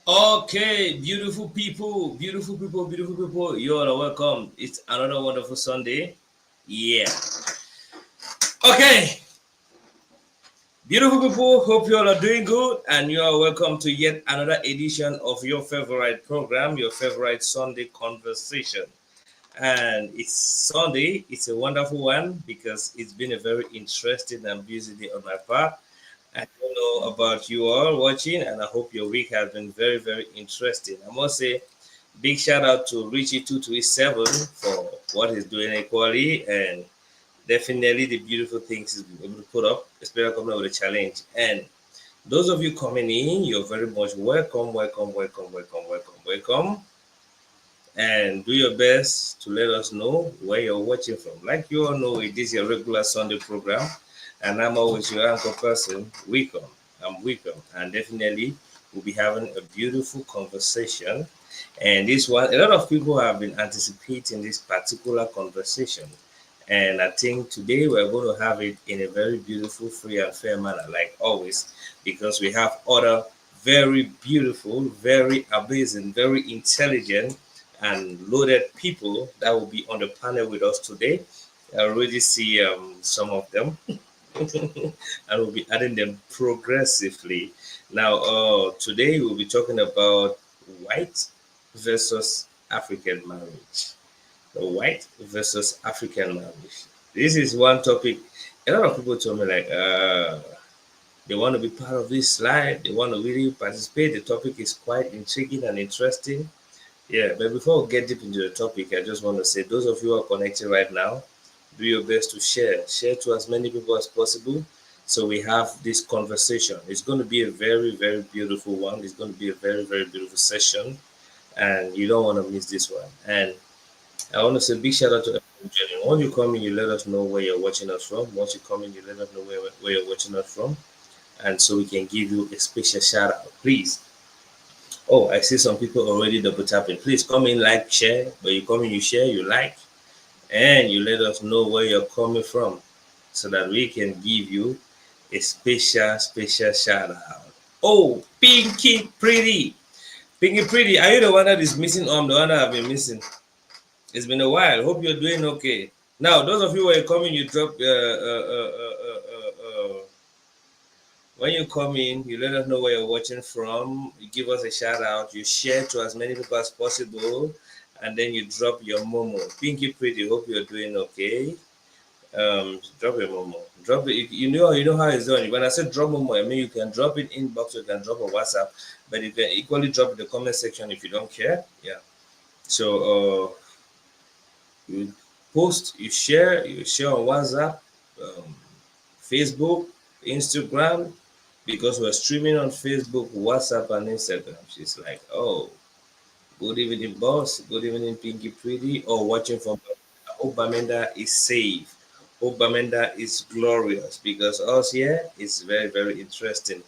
Okay, beautiful people, beautiful people. You all are welcome. It's another wonderful Sunday. Yeah. Okay, beautiful people. Hope you all are doing good, and you are welcome to yet another edition of your favorite program, your favorite Sunday conversation. And it's Sunday. It's a wonderful one because it's been a very interesting and busy day on my part. I don't know about you all watching, and I hope your week has been very, very interesting. I must say, big shout out to Richie2287 for what he's doing equally, and definitely the beautiful things he's been able to put up, especially coming up with a challenge. And those of you coming in, you're very much welcome, welcome, welcome, welcome, welcome, welcome. And do your best to let us know where you're watching from. Like you all know, it is your regular Sunday program, and I'm always your anchor person. Welcome. I'm welcome, and definitely we'll be having a beautiful conversation. And this one, a lot of people have been anticipating this particular conversation, and I think today we're going to have it in a very beautiful, free, and fair manner, like always, because we have other very beautiful, very amazing, very intelligent and loaded people that will be on the panel with us today. I already see some of them, and we'll be adding them progressively. Now, today we'll be talking about white versus African marriage. The white versus African marriage. This is one topic. A lot of people told me they want to be part of this slide. They want to really participate. The topic is quite intriguing and interesting. Yeah, but before we get deep into the topic, I just want to say those of you who are connected right now, do your best to share. Share to as many people as possible so we have this conversation. It's going to be a very, very beautiful one. It's going to be a very, very beautiful session, and you don't want to miss this one. And I want to say big shout out to everyone joining. Once you come in, you let us know where you're watching us from. Once you come in, you let us know where you're watching us from, and so we can give you a special shout out. Please. Oh, I see some people already double tapping. Please come in, like, share. But you come in, you share, you like, and you let us know where you're coming from so that we can give you a special, special shout out. Oh, Pinky Pretty. Pinky Pretty, are you the one that is missing? The one that I've been missing. It's been a while. Hope you're doing okay. Now, those of you who are coming, you drop when you come in, you let us know where you're watching from. You give us a shout out. You share to as many people as possible, and then you drop your momo. Pinky Pretty, hope you're doing okay. Drop your momo. Drop it. You know how it's done. When I say drop momo, I mean you can drop it inbox, you can drop on WhatsApp, but you can equally drop in the comment section if you don't care. Yeah. So you post, you share on WhatsApp, um, Facebook, Instagram, because we're streaming on Facebook, WhatsApp, and Instagram. She's like, oh, good evening, boss. Good evening, Pinky Pretty. Or watching from Hope Bamenda is safe. Hope Bamenda is glorious because us here is very, very interesting.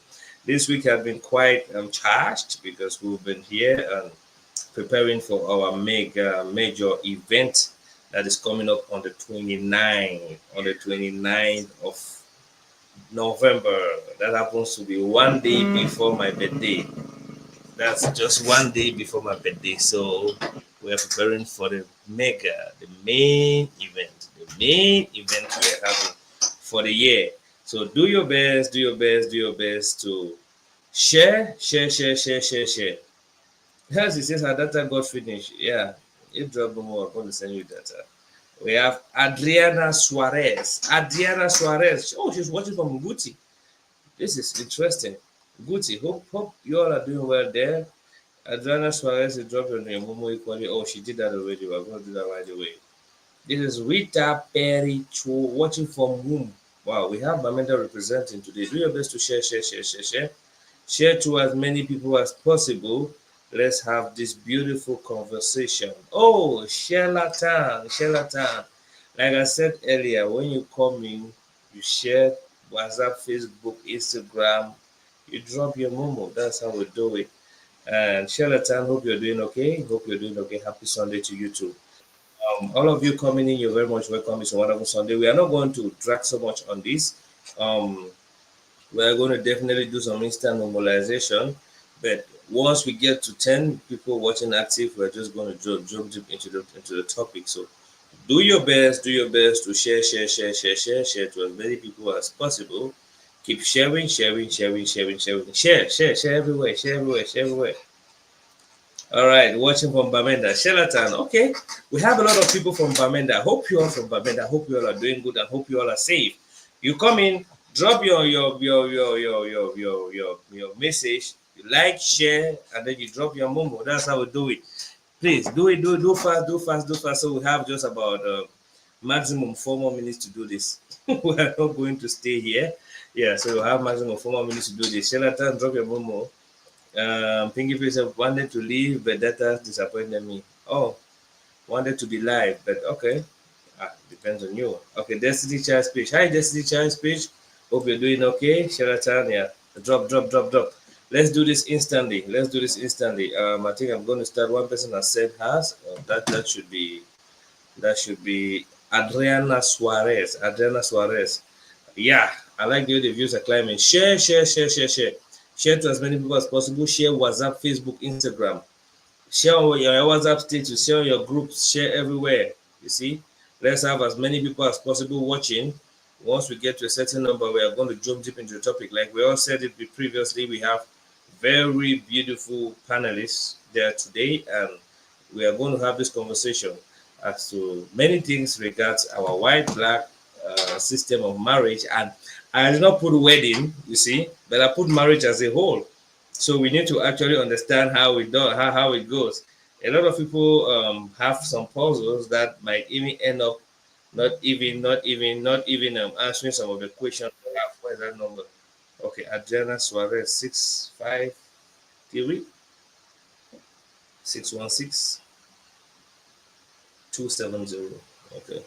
This week has been quite charged because we've been here and preparing for our major event that is coming up on the 29th of November. That happens to be one day before my birthday. That's just one day before my birthday. So we're preparing for the main event we're having for the year. So do your best, do your best, do your best to share, share, share, share, share, share. Yes, it says her data got finished. Yeah, if drop more, I'm going to send you data. We have Adriana Suarez. Adriana Suarez. Oh, she's watching from Guti. This is interesting. Guti, hope you all are doing well there. Adriana Suarez is dropping your Momo equally. Oh, she did that already. We're going to do that right away. This is Rita Perry Cho watching from whom? Wow, we have Mamenda representing today. Do your best to share, share, share, share, share. Share to as many people as possible. Let's have this beautiful conversation. Oh, charlatan, charlatan. Like I said earlier, when you come in, you share WhatsApp, Facebook, Instagram, you drop your Momo. That's how we do it. And charlatan, hope you're doing okay. Hope you're doing okay. Happy Sunday to you too. All of you coming in, you're very much welcome. It's a wonderful Sunday. We are not going to drag so much on this. Um, we're going to definitely do some instant normalization, but Once we get to 10 people watching active, we're just going to jump deep into the topic. So do your best to share to as many people as possible. Keep share everywhere, share everywhere. All right, watching from Bamenda, Shelatan. Okay, we have a lot of people from Bamenda. Hope you all from Bamenda. Hope you all are doing good and hope you all are safe. You come in, drop your message. You like, share, and then you drop your momo. That's how we do it. Please do fast, do fast. So we have just about maximum 4 more minutes to do this. We are not going to stay here. Yeah, so we have maximum 4 more minutes to do this. Shelatan, drop your momo. Pinky Face wanted to leave, but data disappointed me. Oh, wanted to be live, but okay. Depends on you. Okay, Destiny Child Speech. Hi, Destiny Child Speech. Hope you're doing okay. Sharatan, yeah. Drop. Let's do this instantly. I think I'm going to start. One person has said has. That should be Adriana Suarez. Yeah, I like the way the views are climbing. Share. Share to as many people as possible. Share WhatsApp, Facebook, Instagram. Share on your WhatsApp status. Share on your groups. Share everywhere. You see, let's have as many people as possible watching. Once we get to a certain number, we are going to jump deep into the topic. Like we all said it previously, we have very beautiful panelists there today, and we are going to have this conversation as to many things regards our white black system of marriage. And I did not put wedding, you see, but I put marriage as a whole. So we need to actually understand how it does, how it goes. A lot of people have some puzzles that might even end up not even answering some of the questions we have. What is that number? Okay, Adriana Suarez 653 616 270. Okay.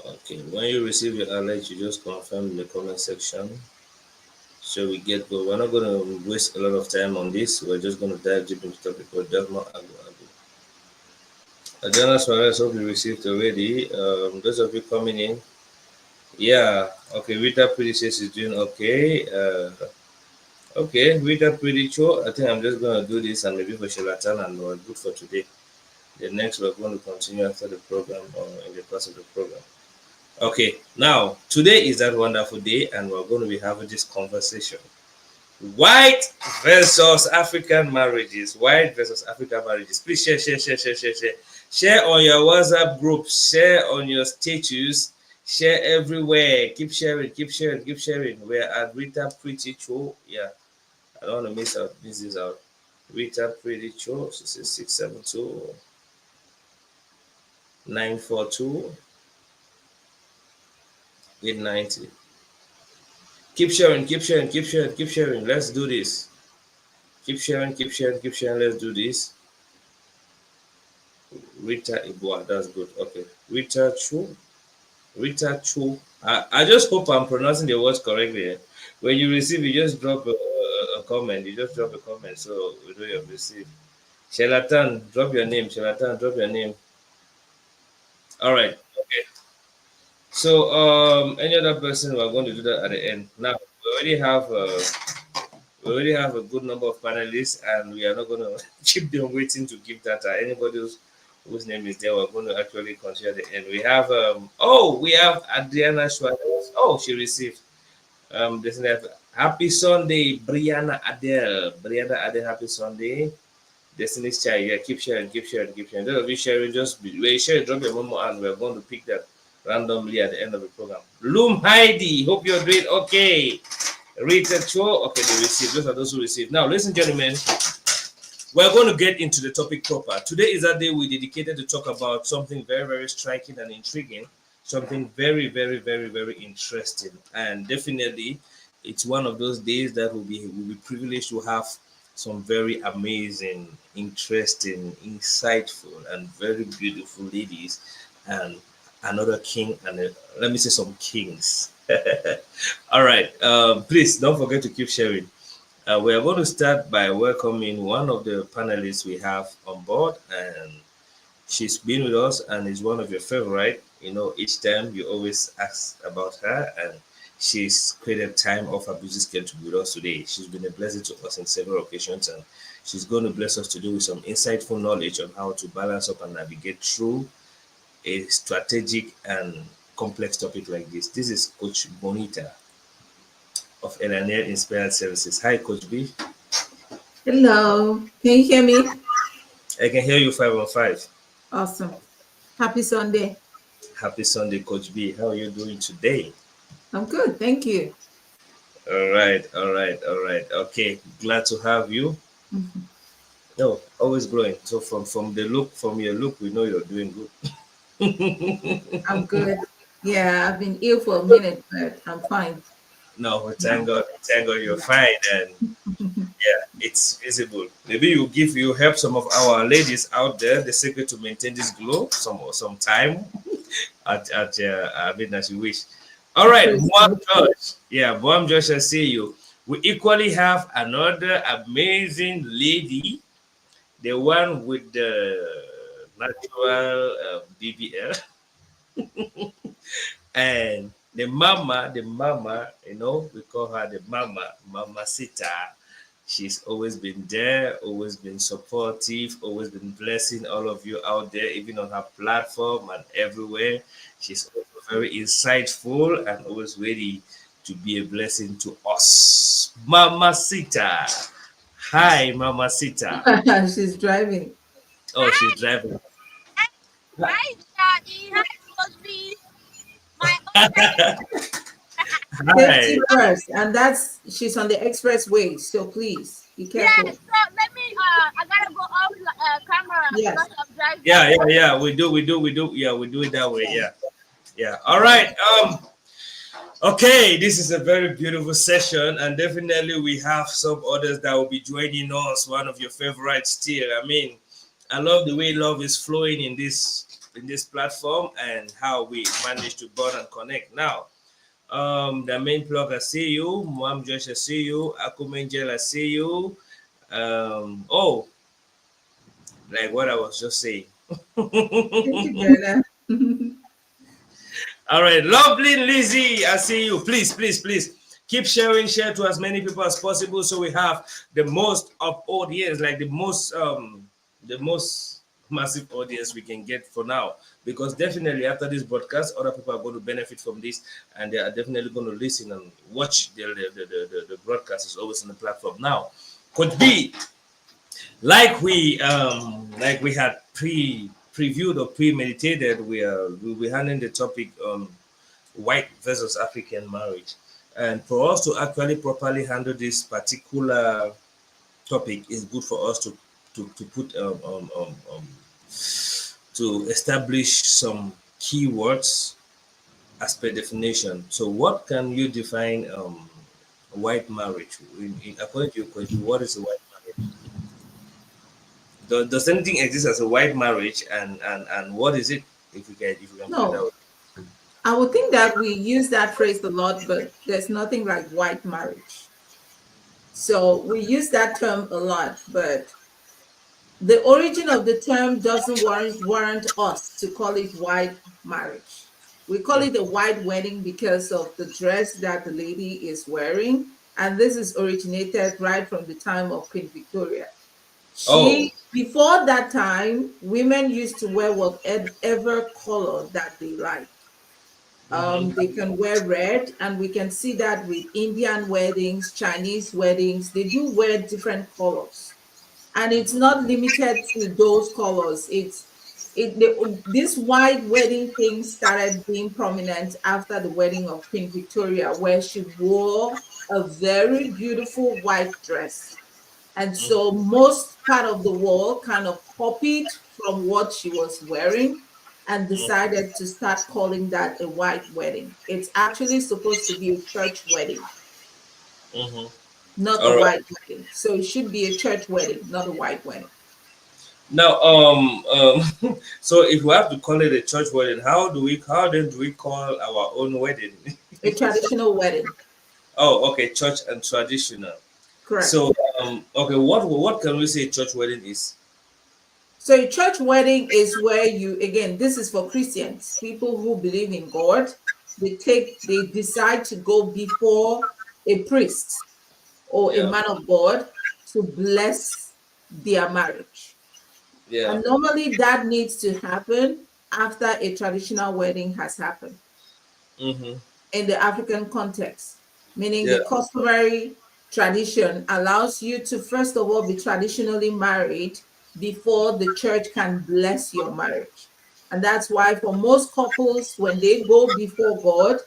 Okay. When you receive your alert, you just confirm in the comment section. So we get go. We're not going to waste a lot of time on this. We're just going to dive deep into the topic. But Delma Agu. Adriana Suarez, hope you received already. Those of you coming in, yeah. Okay, Rita Pretty says she's doing okay. Okay, Rita Pretty Cho. I think I'm just going to do this and maybe for Shelatan and we're good for today. The next we're going to continue after the program or in the course of the program. Okay, now today is that wonderful day and we're going to be having this conversation. White versus African marriages. White versus African marriages. Please share. Share on your WhatsApp group. Share on your status. Share everywhere. Keep sharing. We're at Rita Pretty Cho. Yeah, I don't want to miss this out. Rita Pretty Cho. She says 672 942 890. Keep sharing. Let's do this. Keep sharing. Let's do this. Rita Ibua, that's good. Okay. Rita Chu. I just hope I'm pronouncing the words correctly. When you receive, you just drop a comment. So we know you have received. Shelatan, drop your name. All right. Okay. So any other person, we're going to do that at the end. Now we already have a good number of panelists, and we are not going to keep them waiting to give data. Anybody whose name is there, we're going to actually consider the end. We have we have Adriana Suarez. Oh, she received this happy Sunday, Brianna Adele, happy Sunday. Destiny's Child, yeah, keep sharing. Those of you sharing, share, drop your memo, and we're going to pick that randomly at the end of the program. Loom Heidi, hope you're doing okay. Rita Cho, okay, they received. Those are those who received. Now, ladies and gentlemen, we're going to get into the topic proper. Today is that day we dedicated to talk about something very, very striking and intriguing, something very, very, very, very interesting. And definitely, it's one of those days that we'll be privileged to have some very amazing, interesting, insightful, and very beautiful ladies, and another king, and let me say some kings. All right, please don't forget to keep sharing. We are going to start by welcoming one of the panelists we have on board, and she's been with us and is one of your favorite. You know, each time you always ask about her, and she's created time off her busy schedule to be with us today. She's been a blessing to us in several occasions, and she's going to bless us today with some insightful knowledge on how to balance up and navigate through a strategic and complex topic like this. This is Coach Bonita of Elanier Inspired Services. Hi, Coach B. Hello, can you hear me? I can hear you 5 on 5. Awesome. Happy Sunday. Happy Sunday, Coach B. How are you doing today? I'm good, thank you. All right, all right, all right. Okay, glad to have you. Mhm. No, always growing. So from your look, we know you're doing good. I'm good. Yeah, I've been ill for a minute, but I'm fine No, now. thank God you're fine, and yeah, it's visible. Maybe you help some of our ladies out there the secret to maintain this glow some time at I mean as you wish. All right, Praise Boam God. Josh. Yeah, Boam Josh, I see you. We equally have another amazing lady, the one with the natural BBL, and the mama, we call her the Mama Sita. She's always been there, always been supportive, always been blessing all of you out there, even on her platform and everywhere. She's also very insightful and always ready to be a blessing to us. Mama Sita. Hi, Mama Sita. She's driving. Oh, she's driving. Hi, Daddy. Hi, Cosby. My own. Safety Hi. first, and she's on the expressway, so please be Yeah, careful. so let me. I gotta go off camera Yes. because I'm driving. Yeah, yeah, yeah. We do. Yeah, we do it that way. Yeah, yeah. All right. Okay, this is a very beautiful session, and definitely we have some others that will be joining us. One of your favorites still. I mean, I love the way love is flowing in this platform and how we manage to bond and connect. Now, the main plug, I see you. Mom Josh, I see you. Akumengel, I see you. Oh, like what I was just saying. Thank you, Bella. All right, lovely Lizzie, I see you. Please, please, please keep sharing, share to as many people as possible, so we have the most of audience, like the most massive audience we can get for now. Because definitely after this broadcast, other people are going to benefit from this, and they are definitely going to listen and watch the broadcast is always on the platform now. Could be like we had previewed or premeditated. We'll be handling the topic white versus African marriage. And for us to actually properly handle this particular topic, it's good for us to put to establish some keywords as per definition. So, what can you define white marriage? According to your question, what is a white marriage? Does anything exist as a white marriage, and what is it? If you can put it No, out. I would think that we use that phrase a lot, but there's nothing like white marriage. So we use that term a lot, but the origin of the term doesn't warrant us to call it white marriage. We call it a white wedding because of the dress that the lady is wearing. And this is originated right from the time of Queen Victoria. Oh. Before that time, women used to wear whatever color that they like. They Mm-hmm. can wear red, and we can see that with Indian weddings, Chinese weddings, they do wear different colors, and it's not limited to those colors. This white wedding thing started being prominent after the wedding of Queen Victoria, where she wore a very beautiful white dress, and so most part of the world kind of copied from what she was wearing and decided to start calling that a white wedding. It's actually supposed to be a church wedding, Mm-hmm. not a All right. white wedding. So it should be a church wedding, not a white wedding. Now, so if we have to call it a church wedding, how then do we call our own wedding? A traditional wedding. Oh, okay, church and traditional. Correct. So, okay, what can we say church wedding is? So a church wedding is where you, again, this is for Christians, people who believe in God. they decide to go before a priest or a Yeah. man of God to bless their marriage. Yeah. And normally that needs to happen after a traditional wedding has happened Mm-hmm. in the African context, meaning Yeah. the customary tradition allows you to, first of all, be traditionally married before the church can bless your marriage. And that's why, for most couples, when they go before God,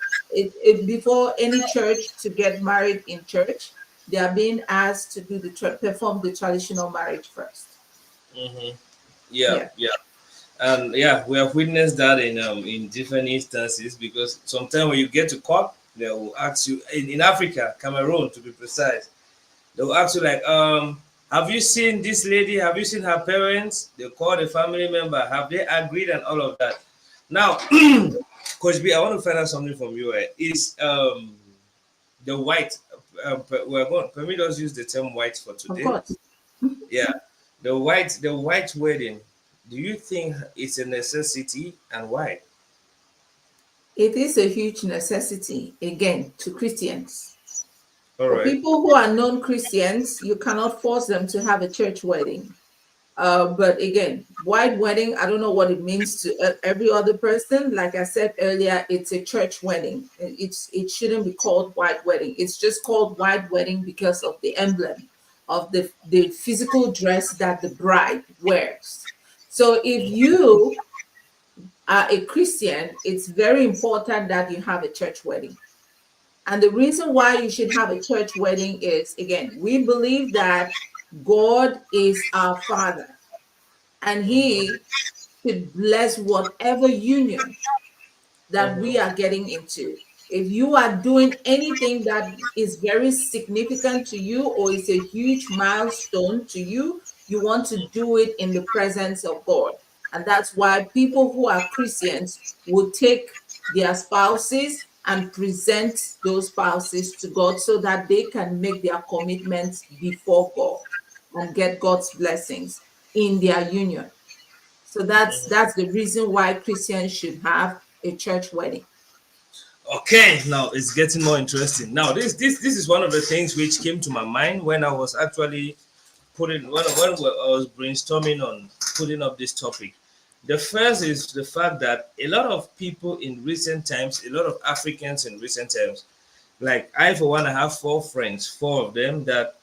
before any church to get married in church, they are being asked to perform the traditional marriage first. Mm-hmm. Yeah. Yeah, Yeah. And yeah, we have witnessed that in different instances because sometimes when you get to court, they will ask you in Africa, Cameroon to be precise, they will ask you like, have you seen this lady? Have you seen her parents? They call the family member. Have they agreed and all of that? Now, Coach B, I want to find out something from you. Is the white? We're going. Permit us use the term white for of today. course. Yeah, the white wedding. Do you think it's a necessity and why? It is a huge necessity, again, to Christians. All For right. people who are non-Christians, you cannot force them to have a church wedding. But again, white wedding, I don't know what it means to every other person. Like I said earlier, it's a church wedding. It shouldn't be called white wedding. It's just called white wedding because of the emblem of the physical dress that the bride wears. So if you are a Christian, it's very important that you have a church wedding. And the reason why you should have a church wedding is, again, we believe that God is our Father and Mm-hmm. He should bless whatever union that we Mm-hmm. are getting into. If you are doing anything that is very significant to you or is a huge milestone to you, you want to do it in the presence of God. And that's why people who are Christians will take their spouses and present those spouses to God so that they can make their commitments before God and get God's blessings in their union. So that's the reason why Christians should have a church wedding. Okay, now it's getting more interesting. Now this is one of the things which came to my mind when I was actually putting when I was brainstorming on putting up this topic. The first is the fact that a lot of people in recent times, a lot of Africans in recent times, like I for one, I have four friends, four of them that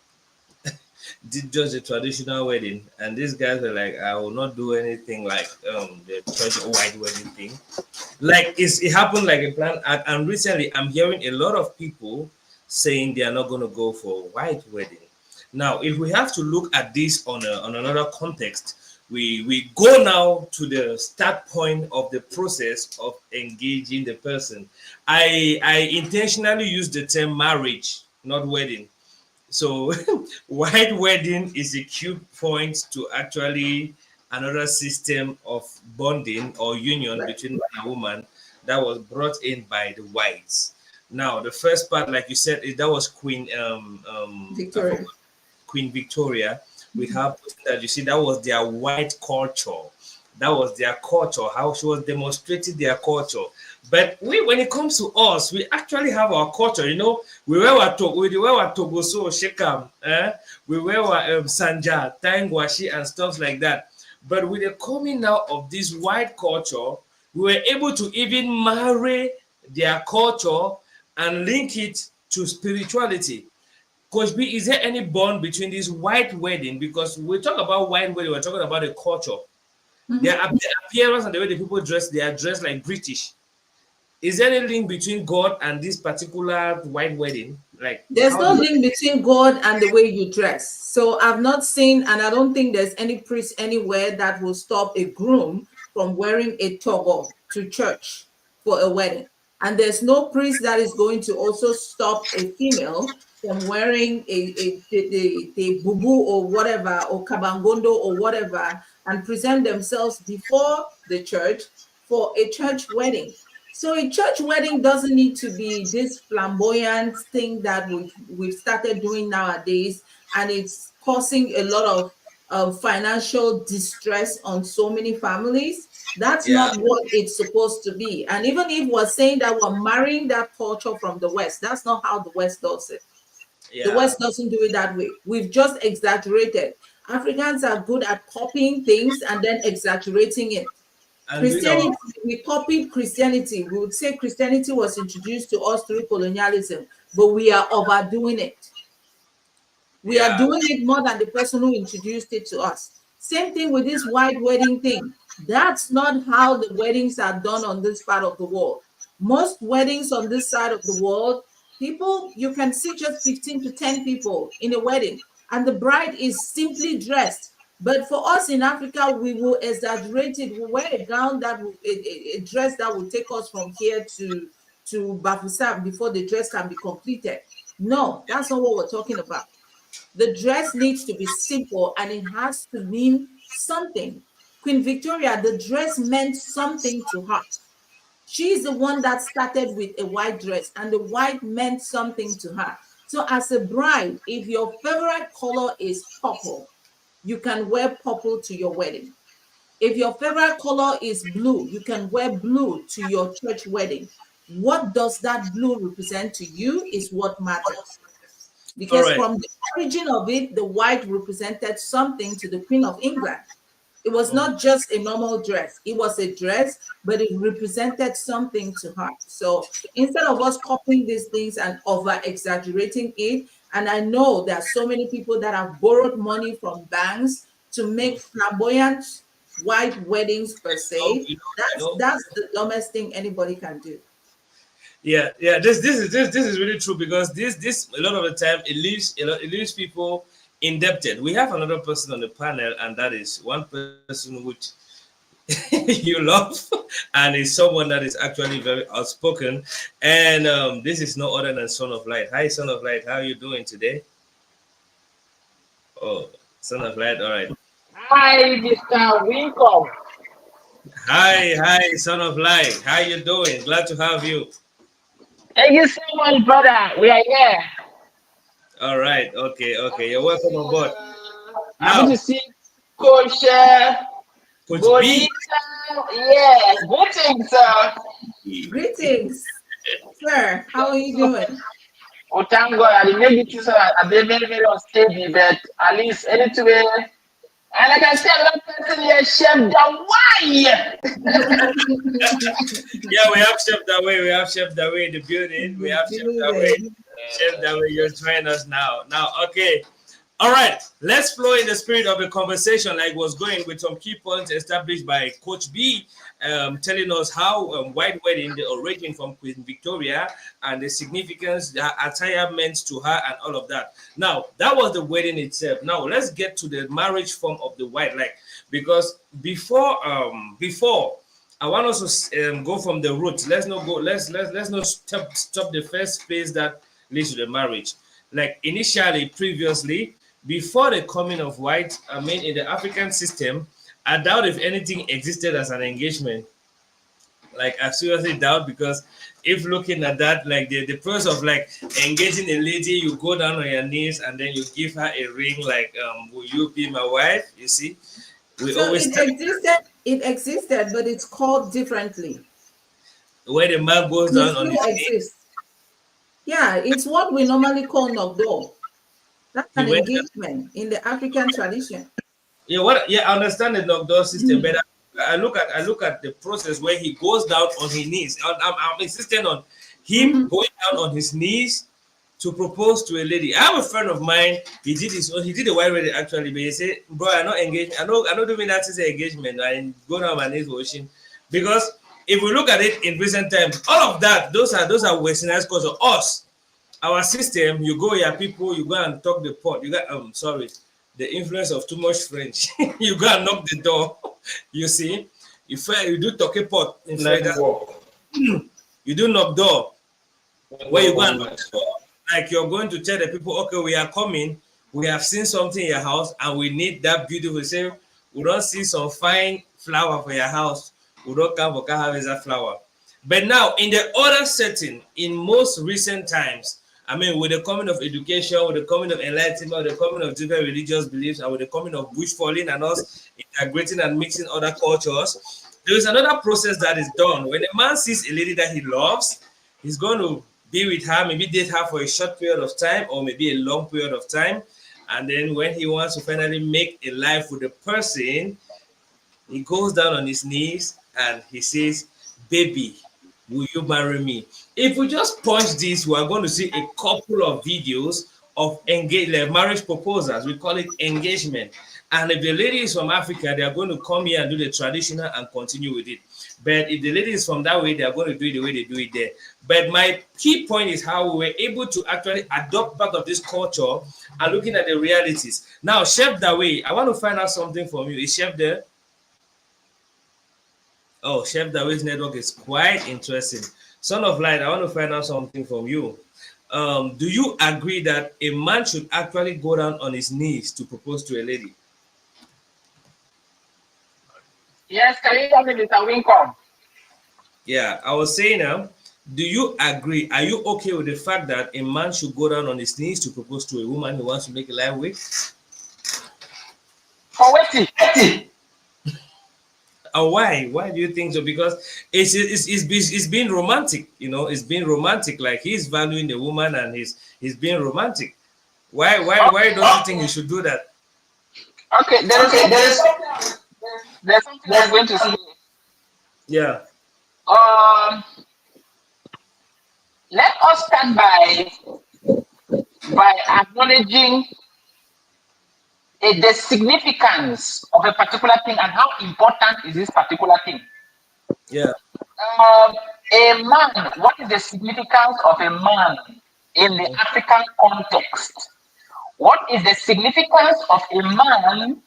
did just a traditional wedding, and these guys were like, I will not do anything like the church white wedding thing. Like it happened like a plan. And recently, I'm hearing a lot of people saying they are not going to go for white wedding. Now, if we have to look at this on another context, we go now to the start point of the process of engaging the person. I intentionally use the term marriage, not wedding. So white wedding is a cue point to actually another system of bonding or union Right. between man and woman that was brought in by the whites. Now the first part, like you said, that was Queen I Victoria. forgot, Queen Victoria with her putting that, you see, that was their white culture. That was their culture, how she was demonstrating their culture. But when it comes to us, we actually have our culture. You know, we wear our Togoso, Shekam, we wear our Sanja, Tangwashi, and stuff like that. But with the coming now of this white culture, we were able to even marry their culture and link it to spirituality. Coach B, is there any bond between this white wedding? Because we talk about white wedding, we're talking about the culture. Their Mhm. appearance and the way the people dress, they are dressed like British. Is there any link between God and this particular white wedding? Like, There's how no does link between God and the way you dress. So I've not seen, and I don't think there's any priest anywhere that will stop a groom from wearing a toga to church for a wedding. And there's no priest that is going to also stop a female from wearing the bubu or whatever, or kabangondo or whatever, and present themselves before the church for a church wedding. So a church wedding doesn't need to be this flamboyant thing that we've started doing nowadays, and it's causing a lot of financial distress on so many families. That's Yeah. not what it's supposed to be. And even if we're saying that we're marrying that culture from the West, that's not how the West does it. The Yeah. West doesn't do it that way. We've just exaggerated. Africans are good at copying things and then exaggerating it. And doing our Christianity, we copied Christianity. We would say Christianity was introduced to us through colonialism, but we are overdoing it. We are yeah. doing it more than the person who introduced it to us. Same thing with this white wedding thing. That's not how the weddings are done on this part of the world. Most weddings on this side of the world, people, you can see just 15 to 10 people in a wedding, and the bride is simply dressed. But for us in Africa, we will exaggerate it. We wear a gown that will, a dress that will take us from here to Bafusam before the dress can be completed. No, that's not what we're talking about. The dress needs to be simple and it has to mean something. Queen Victoria, the dress meant something to her. She's the one that started with a white dress, and the white meant something to her. So, as a bride, if your favorite color is purple, you can wear purple to your wedding. If your favorite color is blue, you can wear blue to your church wedding. What does that blue represent to you is what matters. All Because right. from the origin of it, the white represented something to the Queen of England. It was Mm. not just a normal dress, it was a dress, but it represented something to her. So instead of us copying these things and over exaggerating it, and I know there are so many people that have borrowed money from banks to make flamboyant white weddings per Oh, se, you know. that's the dumbest thing anybody can do. Yeah, yeah. This is really true because this a lot of the time it leaves people indebted. We have another person on the panel, and that is one person which you love, and is someone that is actually very outspoken. And this is no other than Son of Light. Hi, Son of Light. How are you doing today? Oh, Son of Light. All right. Hi, Mr. Wincom. Hi, Son of Light. How you doing? Glad to have you. Thank you so much, brother. We are here. All right. Okay. You're welcome on board. Happy to Now, see Coach Coach B. Bonita. Yeah, greetings, sir. Greetings, sir. How are you doing? Oh, thank God. I didn't make it to, sir. I've been very, very unsteady, but at least anyway. And like I said, another person here, Chef Dawai. Yeah, we have Chef that way. We have Chef that way in the building. We The have Chef that way. building. Chef that way, you're joining us now. Okay. All right. Let's flow in the spirit of the conversation like was going with some key points established by Coach B, telling us how white wedding, the origin from Queen Victoria, and the significance that attire meant to her, and all of that. Now, that was the wedding itself. Now, let's get to the marriage form of the white, like because before I want us to go from the root. Let's not go. Let's not stop the first phase that leads to the marriage. Like initially, previously, before the coming of white, I mean, in the African system, I doubt if anything existed as an engagement. Like I seriously doubt because if looking at that, like the process of like engaging a lady, you go down on your knees and then you give her a ring, like will you be my wife? You see, we So always start it existed, but it's called differently. where the man goes It down on still his knees. exists. Yeah, it's what we normally call nogdo. That's He an went. engagement in the African tradition. Yeah, what? Yeah, I understand the knockdown system, Mhm. but I look at the process where he goes down on his knees. I'm insisting on him Mhm. going down on his knees to propose to a lady. I have a friend of mine. He did a white wedding actually, but he said, "Bro, I'm not engaged. I know doing that is an engagement. I go down on my knees washing because if we look at it in recent times, all of that those are westernized because of us. Our system, you go here, people, you go and talk the pot. You got sorry, the influence of too much French. You go and knock the door. You see, you do talk a pot in French. Network. You do knock door where you Network go and on knock that. the door, like you're going to tell the people, okay, we are coming. We have seen something in your house, and we need that beautiful. Say, we don't see some fine flower for your house. We don't come for have that flower. But now, in the other setting, in most recent times, I mean, with the coming of education, with the coming of enlightenment, with the coming of different religious beliefs, and with the coming of bush falling and us integrating and mixing other cultures, There is another process that is done. When a man sees a lady that he loves, he's going to be with her, maybe date her for a short period of time or maybe a long period of time. And then when he wants to finally make a life with the person, he goes down on his knees and he says, "Baby, will you marry me?" If we just punch this, we are going to see a couple of videos of marriage proposals. We call it engagement. And if the lady is from Africa, they are going to come here and do the traditional and continue with it. But if the lady is from that way, they are going to do it the way they do it there. But my key point is how we were able to actually adopt part of this culture and looking at the realities. Now, Chef Dawei, I want to find out something from you. Is Chef there? Oh, Chef Dawei's network is quite interesting. Son of Light, I want to find out something from you. Do you agree that a man should actually go down on his knees to propose to a lady? Yes, can you hear me, Mr. Wincom? Yeah, I was saying do you agree? Are you okay with the fact that a man should go down on his knees to propose to a woman he wants to make a life with? For waiting. Why? Why do you think so? Because it's being romantic, you know. It's being romantic. Like he's valuing the woman and he's being romantic. Why don't you think he should do that? Okay, there's going to see. Yeah. Let us start by acknowledging the significance of a particular thing and how important is this particular thing. Yeah. A man, what is the significance of a man in the African context? What is the significance of a man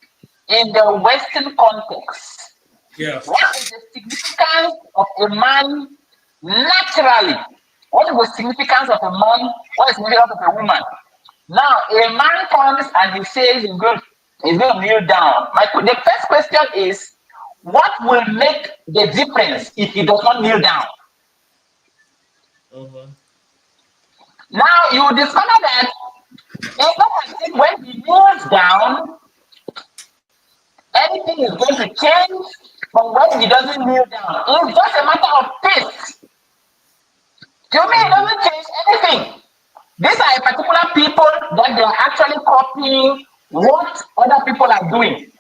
in the Western context? Yeah. What is the significance of a man naturally? What is the significance of a man? What is the significance of a woman? Now, a man comes and he says he's going to kneel down. The first question is, what will make the difference if he does not kneel down? Mm-hmm. Now, you will discover that when he kneels down, anything is going to change from when he doesn't kneel down. It's just a matter of pace. To me, it doesn't change anything. These are particular people that they are actually copying what other people are doing.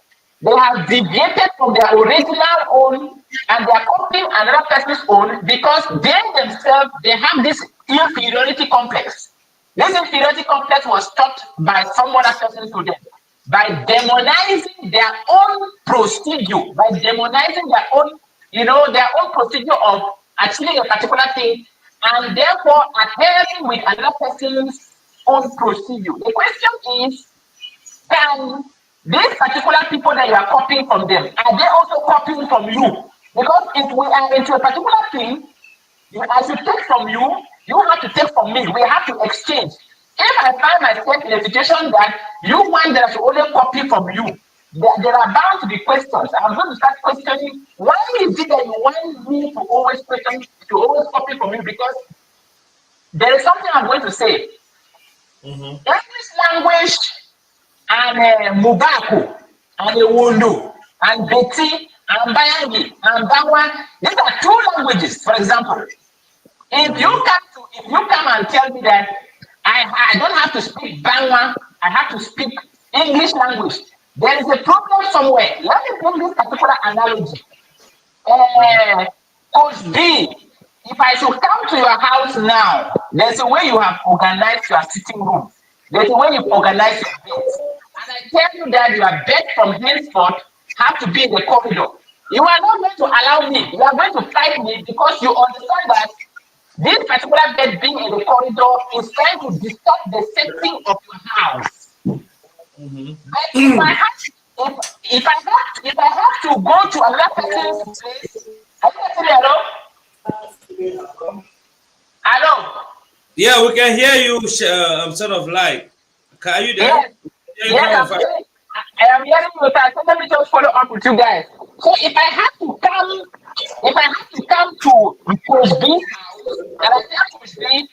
They have deviated from their original own and they are copying another person's own because they themselves, they have this inferiority complex. This inferiority complex was taught by some other person to them by demonizing their own procedure, by demonizing their own, their own procedure of achieving a particular thing, and therefore adhering with another person's own procedure. The question is, can these particular people that you are copying from them, are they also copying from you? Because if we are into a particular thing, as you take from you, you have to take from me. We have to exchange. If I find myself in a situation that you want that I should only copy from you, there are bound to be questions. I'm going to start questioning, why is it that you want me to always question, to always copy from you? Because there is something I'm going to say. Mm-hmm. English language and Mubaku and Ewundu and Beti and Bayangi and Bawa, these are two languages, for example. If you come and tell me that I don't have to speak Bangwa, I have to speak English language, there is a problem somewhere. Let me bring this particular analogy. Coach B, if I should come to your house now, there's a way you have organized your sitting room. There's a way you've organized your bed. And I tell you that your bed from henceforth have to be in the corridor. You are not going to allow me. You are going to fight me because you understand that this particular bed being in the corridor is trying to disturb the safety of your house. Mm-hmm. But if I have to go to another person's place, are you getting me? Hello? Yeah, we can hear you. I'm sort of like, are you there? Yes, I am hearing you. So let me just follow up with you guys. So if I have to come to Coach B's house, and I tell Coach B,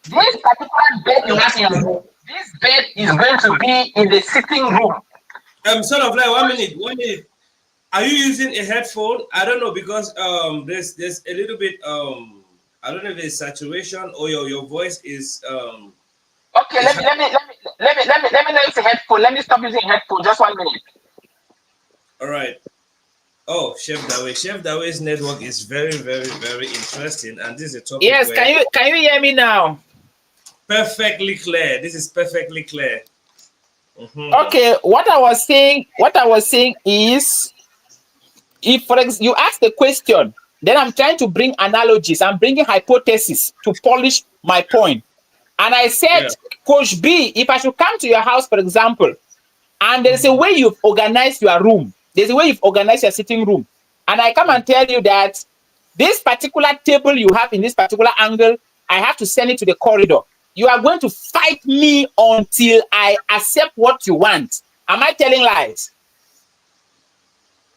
this particular bed you have in your room, this bed is going to be in the sitting room. I'm sort of like 1 minute. Are you using a headphone? I don't know because there's a little bit I don't know if it's saturation or your voice Okay, is let me use the headphone. Let me stop using headphone. Just 1 minute. all right. Oh, Chef Daway's network is very, very, very interesting, and this is a topic Yes, where can you hear me now? perfectly clear. This is perfectly clear. Mhm. Okay, what I was saying is, if for example you ask the question, then I'm trying to bring analogies. I'm bringing hypotheses to polish my point. And I said, Yeah. Coach B, if I should come to your house, for example, and there's a way you've organized your room, there's a way you've organized your sitting room, and I come and tell you that this particular table you have in this particular angle, I have to send it to the corridor. You are going to fight me until I accept what you want. Am I telling lies?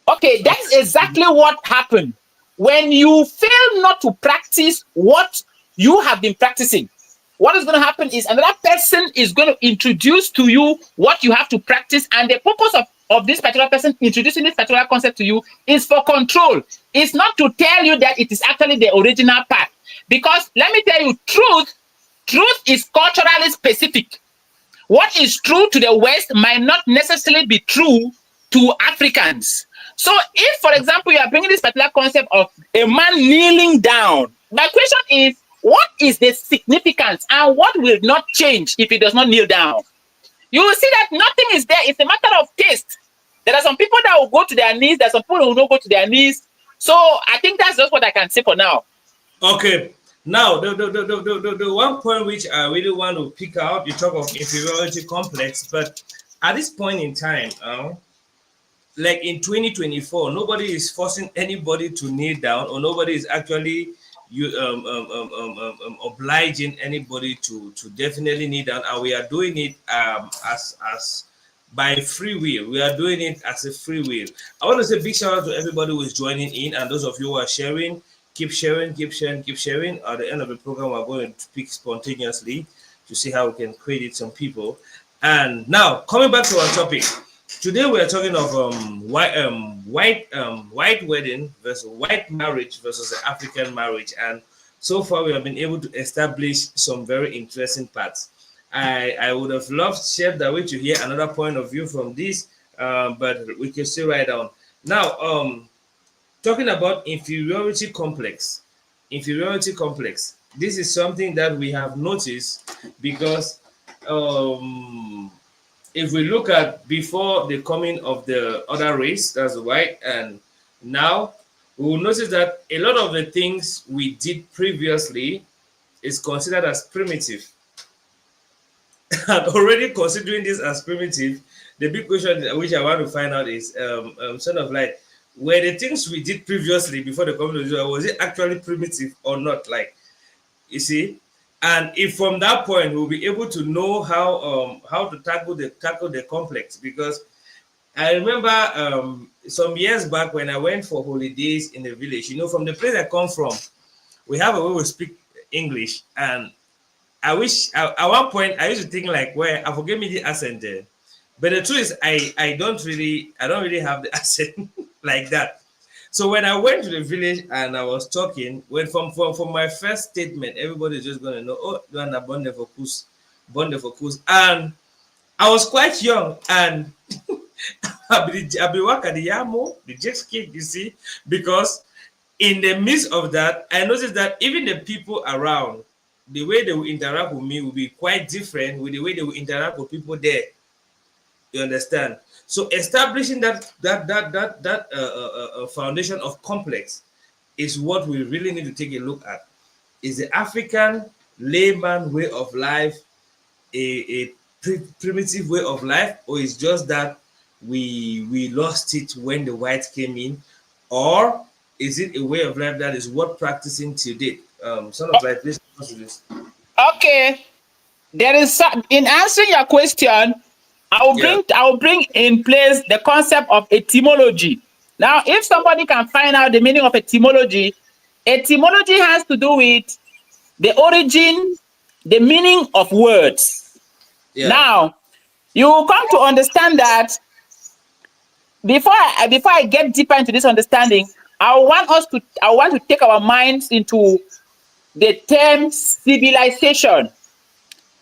Okay, that's exactly what happened. When you fail not to practice what you have been practicing, what is going to happen is another person is going to introduce to you what you have to practice, and the purpose of this particular person introducing this particular concept to you is for control. It's not to tell you that it is actually the original path. Because let me tell you, truth is culturally specific. What is true to the West might not necessarily be true to Africans. So if, for example, you are bringing this particular concept of a man kneeling down, my question is, what is the significance and what will not change if he does not kneel down? You will see that nothing is there. It's a matter of taste. There are some people that will go to their knees. There are some people who will not go to their knees. So I think that's just what I can say for now. Okay. Now, the one point which I really want to pick out, you talk of inferiority complex, but at this point in time, like in 2024, nobody is forcing anybody to kneel down, or nobody is actually obliging anybody to definitely kneel down, and we are doing it as by free will. We are doing it as a free will. I want to say big shout out to everybody who is joining in, and those of you who are sharing. Keep sharing, keep sharing, keep sharing. At the end of the program, we're going to speak spontaneously to see how we can credit some people. And now, coming back to our topic, today we are talking of white wedding versus white marriage versus the African marriage, and so far we have been able to establish some very interesting parts. I would have loved Chef Dawi to hear another point of view from this, but we can still write down now. Talking about inferiority complex. This is something that we have noticed because if we look at before the coming of the other race, that's white, and now we will notice that a lot of the things we did previously is considered as primitive. And already considering this as primitive, the big question which I want to find out is sort of like, were the things we did previously before the coming of Israel, was it actually primitive or not? Like, you see, and if from that point we'll be able to know how to tackle the complex. Because I remember some years back when I went for holidays in the village, from the place I come from, we have a way we speak English, and I wish at one point I used to think like, well, I forget me the accent there. But the truth is I don't really have the accent like that. So when I went to the village and I was talking, when from my first statement, everybody's just gonna know, oh, you are not born for kus. And I was quite young, and I'll be working the Yamo, the jet ski, you see, because in the midst of that, I noticed that even the people around, the way they will interact with me will be quite different with the way they will interact with people there. You understand? So establishing that foundation of complex is what we really need to take a look at. Is the African layman way of life a primitive way of life, or is just that we lost it when the whites came in, or is it a way of life that is worth practicing till date? Sort of like this. Okay. There is in answering your question, Yeah. I will bring in place the concept of etymology. Now, if somebody can find out the meaning of etymology has to do with the origin, the meaning of words. Yeah. Now, you will come to understand that before I get deeper into this understanding, I want to take our minds into the term civilization.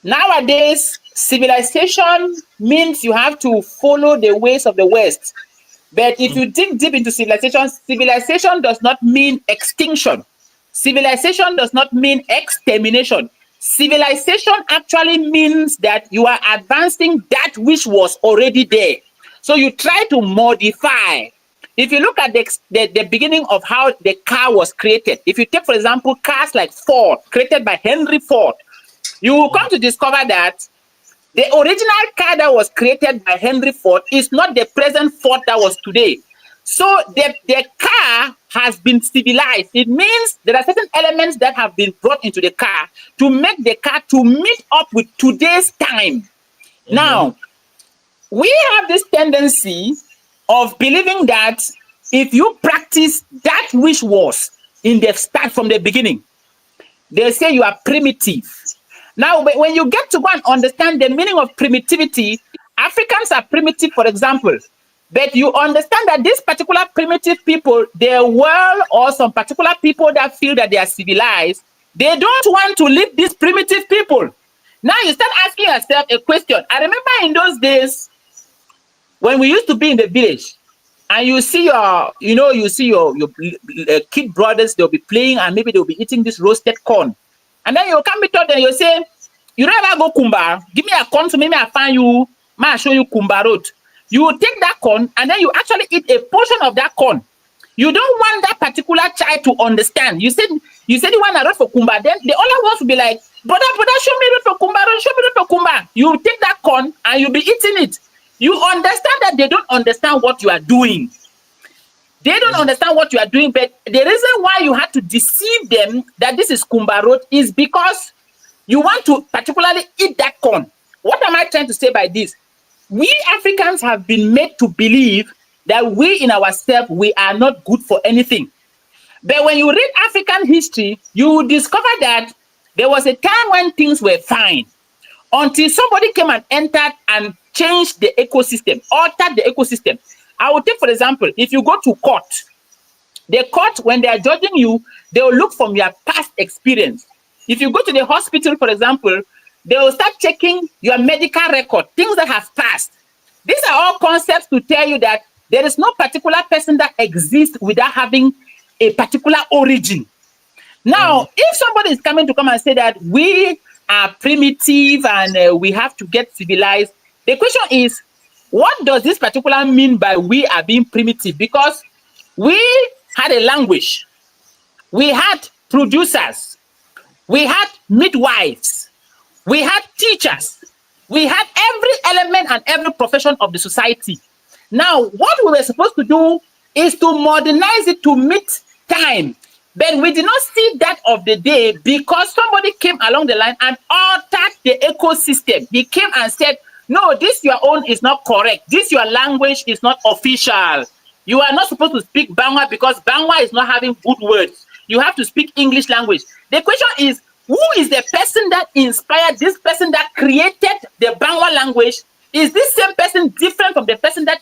Nowadays, civilization means you have to follow the ways of the West. But if you dig deep into civilization, civilization does not mean extinction. Civilization does not mean extermination. Civilization actually means that you are advancing that which was already there. So you try to modify. If you look at the beginning of how the car was created, if you take, for example, cars like Ford, created by Henry Ford, you will come to discover that the original car that was created by Henry Ford is not the present Ford that was today. So the car has been civilized. It means there are certain elements that have been brought into the car to make the car to meet up with today's time. Now, we have this tendency of believing that if you practice that which was in the start from the beginning, they say you are primitive. Now, when you get to go and understand the meaning of primitivity, Africans are primitive, for example, but you understand that these particular primitive people, their world or some particular people that feel that they are civilized, they don't want to leave these primitive people. Now you start asking yourself a question. I remember in those days when we used to be in the village, and you see your kid brothers, they'll be playing and maybe they'll be eating this roasted corn. And then you'll come to them and you'll say, you don't ever go Kumba. Give me a corn so maybe I find you, I'll show you Kumba Road. You will take that corn and then you actually eat a portion of that corn. You don't want that particular child to understand. You said you want a road for Kumba. Then the other ones will be like, brother, show me road for Kumba, show me road for Kumba. You take that corn and you'll be eating it. You understand that they don't understand what you are doing. They don't understand what you are doing, but the reason why you had to deceive them that this is Kumba Road is because you want to particularly eat that corn. What am I trying to say by this? We Africans have been made to believe that we in ourselves, we are not good for anything. But when you read African history, you will discover that there was a time when things were fine until somebody came and entered and changed the ecosystem, altered the ecosystem. I will take, for example, if you go to court, the court, when they are judging you, they will look from your past experience. If you go to the hospital, for example, they will start checking your medical record, things that have passed. These are all concepts to tell you that there is no particular person that exists without having a particular origin. Now, if somebody is coming to come and say that we are primitive and we have to get civilized, the question is, what does this particular mean by we are being primitive? Because we had a language, we had producers, we had midwives, we had teachers, we had every element and every profession of the society. Now, what we were supposed to do is to modernize it to meet time. But we did not see that of the day because somebody came along the line and altered the ecosystem. He came and said, no, this your own is not correct. This your language is not official. You are not supposed to speak Bangwa because Bangwa is not having good words. You have to speak English language. The question is, who is the person that inspired this person that created the Bangwa language? Is this same person different from the person that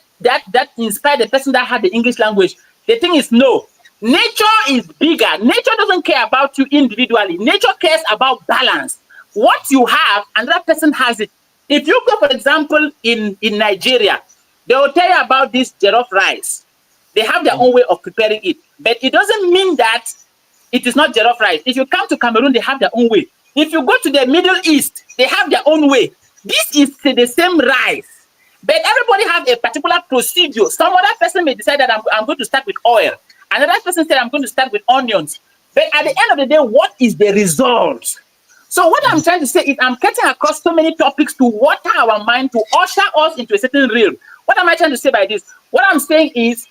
inspired the person that had the English language? The thing is, no. Nature is bigger. Nature doesn't care about you individually. Nature cares about balance. What you have, another person has it. If you go, for example, in Nigeria, they will tell you about this jollof rice. They have their own way of preparing it. But it doesn't mean that it is not jollof rice. If you come to Cameroon, they have their own way. If you go to the Middle East, they have their own way. This is the same rice. But everybody have a particular procedure. Some other person may decide that I'm going to start with oil. Another person said, I'm going to start with onions. But at the end of the day, what is the result? So what I'm trying to say is I'm cutting across so many topics to water our mind, to usher us into a certain realm. What am I trying to say by this? What I'm saying is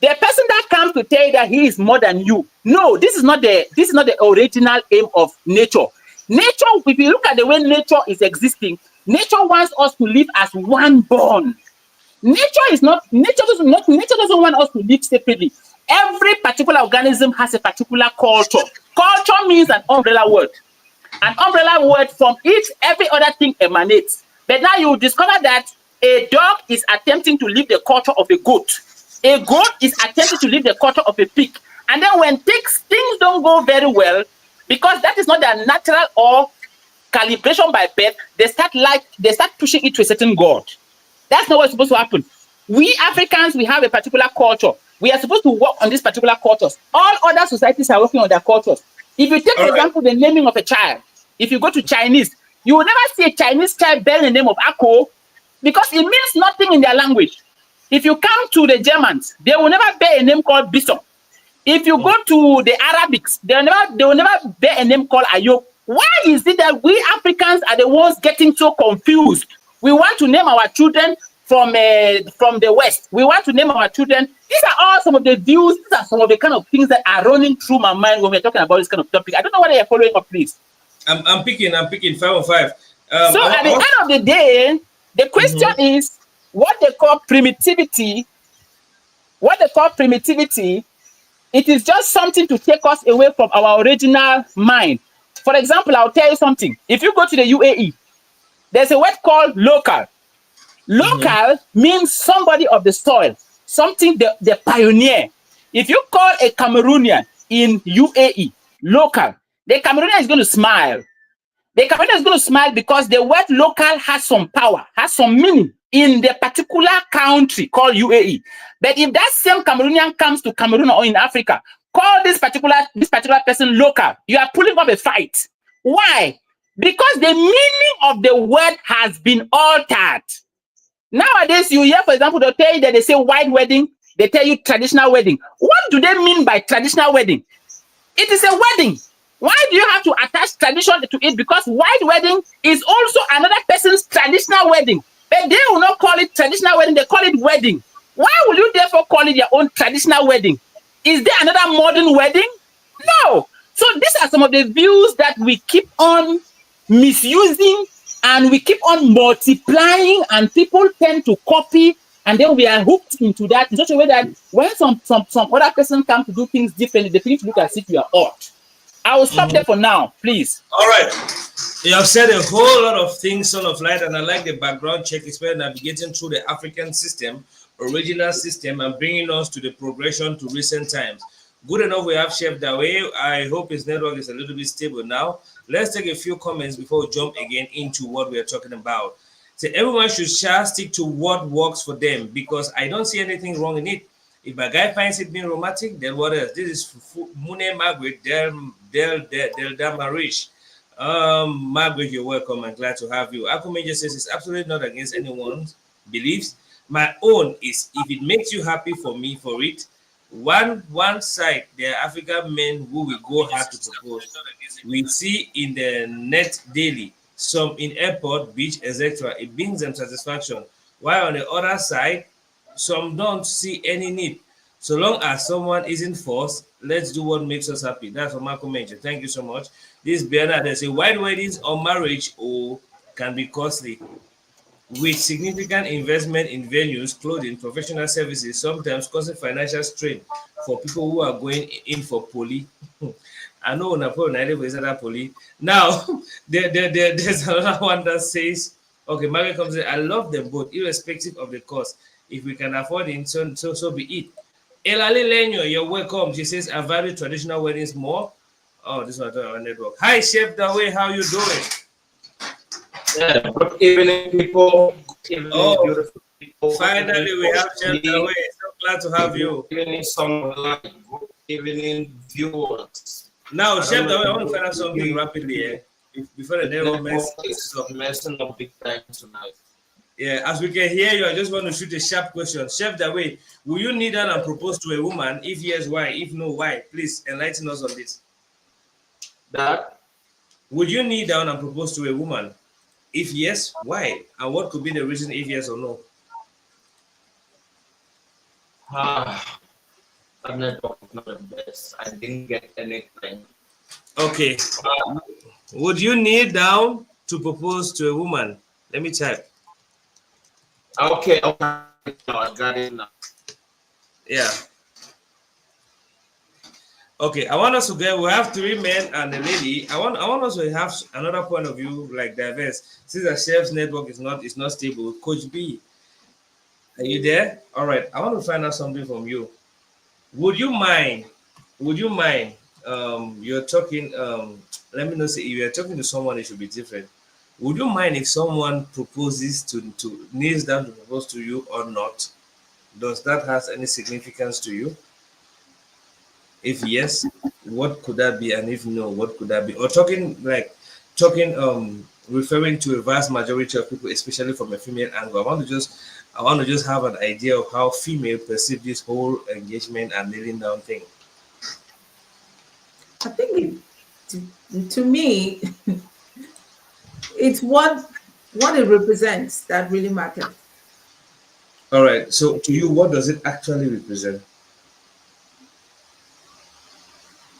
the person that comes to tell you that he is more than you. No, this is not the original aim of nature. Nature, if you look at the way nature is existing, nature wants us to live as one bond. Nature doesn't want us to live separately. Every particular organism has a particular culture. Culture means an umbrella word. An umbrella word from each, every other thing emanates. But now you will discover that A dog is attempting to live the culture of a goat. A goat is attempting to live the culture of a pig. And then when things don't go very well, because that is not their natural or calibration by birth, they start pushing it to a certain god. That's not what's supposed to happen. We Africans, we have a particular culture. We are supposed to work on these particular cultures. All other societies are working on their cultures. If you take, for example, the naming of a child, if you go to Chinese, you will never see a Chinese child bearing the name of Ako, because it means nothing in their language. If you come to the Germans, they will never bear a name called Bishop. If you go to the Arabics, they will never bear a name called Ayub. Why is it that we Africans are the ones getting so confused? We want to name our children from the West. We want to name our children. These are all some of the views. These are some of the kind of things that are running through my mind when we're talking about this kind of topic. I don't know whether you're following up, please. I'm picking 5 on 5. So at the end of the day, the question is what they call primitivity. What they call primitivity, it is just something to take us away from our original mind. For example, I'll tell you something. If you go to the UAE, there's a word called local. Local means somebody of the soil, something the pioneer. If you call a Cameroonian in UAE local, the Cameroonian is going to smile. The Cameroonian is going to smile because the word local has some power, has some meaning in the particular country called UAE. But if that same Cameroonian comes to Cameroon or in Africa, call this particular person local, you are pulling up a fight. Why? Because the meaning of the word has been altered. Nowadays, you hear, for example, they'll tell you that they say white wedding, they tell you traditional wedding. What do they mean by traditional wedding? It is a wedding. Why do you have to attach tradition to it? Because white wedding is also another person's traditional wedding. But they will not call it traditional wedding, they call it wedding. Why will you therefore call it your own traditional wedding? Is there another modern wedding? No. So these are some of the views that we keep on misusing and we keep on multiplying, and people tend to copy, and then we are hooked into that in such a way that when some other person comes to do things differently, they begin to look as if you are odd. I will stop there for now, please. All right. You have said a whole lot of things, Son of Light, and I like the background check. It's where navigating through the African system, original system, and bringing us to the progression to recent times. Good enough, we have Chef Dawe. I hope his network is a little bit stable now. Let's take a few comments before we jump again into what we are talking about. So everyone should stick to what works for them, because I don't see anything wrong in it. If a guy finds it being romantic, then what else? This is Mune Margaret Del Damarish. Margaret, you're welcome and glad to have you. Akumeja says it's absolutely not against anyone's beliefs. My own is if it makes you happy for me for it. One side, there are African men who will go hard to propose. We see in the net daily, some in airport, beach, etc. It brings them satisfaction. While on the other side, some don't see any need. So long as someone isn't forced, let's do what makes us happy. That's what Marco mentioned. Thank you so much. This Bernard, they say white weddings or marriage can be costly. With significant investment in venues, clothing, professional services, sometimes causing financial strain for people who are going in for poly. I know on a poly. Now, there's another one that says, okay, Margaret comes in, I love them both, irrespective of the cost. If we can afford it, so be it. Elali Lenyo, you're welcome. She says, I value traditional weddings more. Oh, this one on our network. Hi, Chef Dawe, how you doing? Yeah, good evening, people. Good evening, beautiful people. Finally, we have Chef Dawe. So glad to have you. Good evening, good evening, viewers. Now, Chef Dawe, I want to find out something rapidly before the network messing up big time tonight. Yeah, as we can hear you, I just want to shoot a sharp question. Chef Dawe, will you kneel down and propose to a woman? If yes, why? If no, why? Please enlighten us on this. That? Would you kneel down and propose to a woman? If yes, why? And what could be the reason if yes or no? That network is not the best. I didn't get anything. Okay. Would you kneel down to propose to a woman? Let me type. Okay. I got it now. Yeah. Okay, I want us to get, we have 3 men and a lady. I want us to have another point of view, like diverse. Since the chef's network is not stable, Coach B, Are you there? All right. I want to find out something from you. Would you mind? Would you mind? You're talking. Let me know. Say if you're talking to someone, it should be different. Would you mind if someone proposes to kneels down to propose to you or not? Does that has any significance to you? If yes, what could that be? And if no, what could that be? Or talking referring to a vast majority of people, especially from a female angle. I want to just have an idea of how female perceive this whole engagement and kneeling down thing. I think to me, it's what it represents that really matters. All right. So to you, what does it actually represent?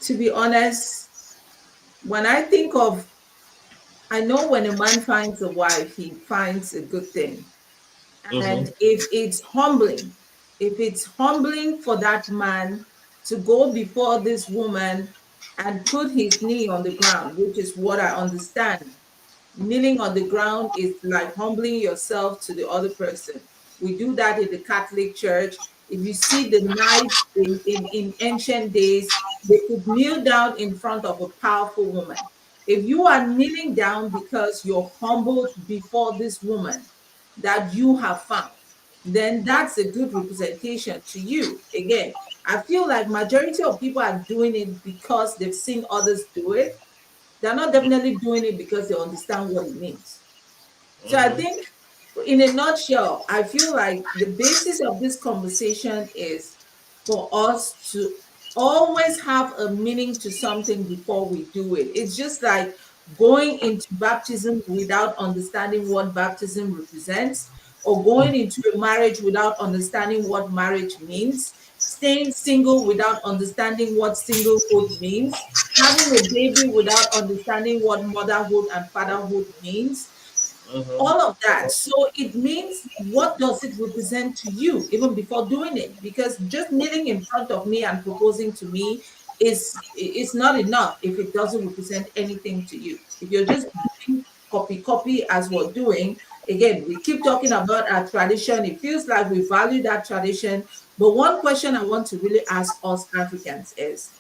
To be honest, when I think of, I know when a man finds a wife, he finds a good thing. Mm-hmm. And if it's humbling for that man to go before this woman and put his knee on the ground, which is what I understand. Kneeling on the ground is like humbling yourself to the other person. We do that in the Catholic Church. If you see the knights in ancient days, they could kneel down in front of a powerful woman. If you are kneeling down because you're humbled before this woman that you have found, then that's a good representation to you. Again, I feel like majority of people are doing it because they've seen others do it. They're not definitely doing it because they understand what it means. So I Mm-hmm. think, in a nutshell, I feel like the basis of this conversation is for us to always have a meaning to something before we do it. It's just like going into baptism without understanding what baptism represents, or going into a marriage without understanding what marriage means, staying single without understanding what singlehood means, having a baby without understanding what motherhood and fatherhood means, Mm-hmm. all of that. So it means, what does it represent to you even before doing it? Because just kneeling in front of me and proposing to me is not enough if it doesn't represent anything to you. If you're just doing copy as we're doing, again, we keep talking about our tradition. It feels like we value that tradition. But one question I want to really ask us Africans is,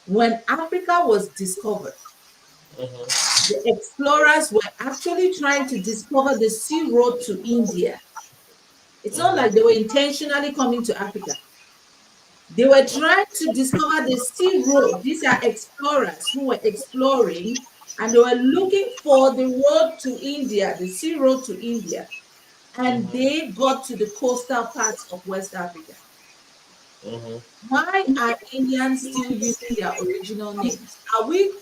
when Africa was discovered, Mm-hmm. the explorers were actually trying to discover the sea road to India. It's not like Mm-hmm. they were intentionally coming to Africa. They were trying to discover the sea road. These are explorers who were exploring, and they were looking for the road to India, the sea road to India. And Mm-hmm. they got to the coastal parts of West Africa. Mm-hmm. Why are Indians still using their original names? Are we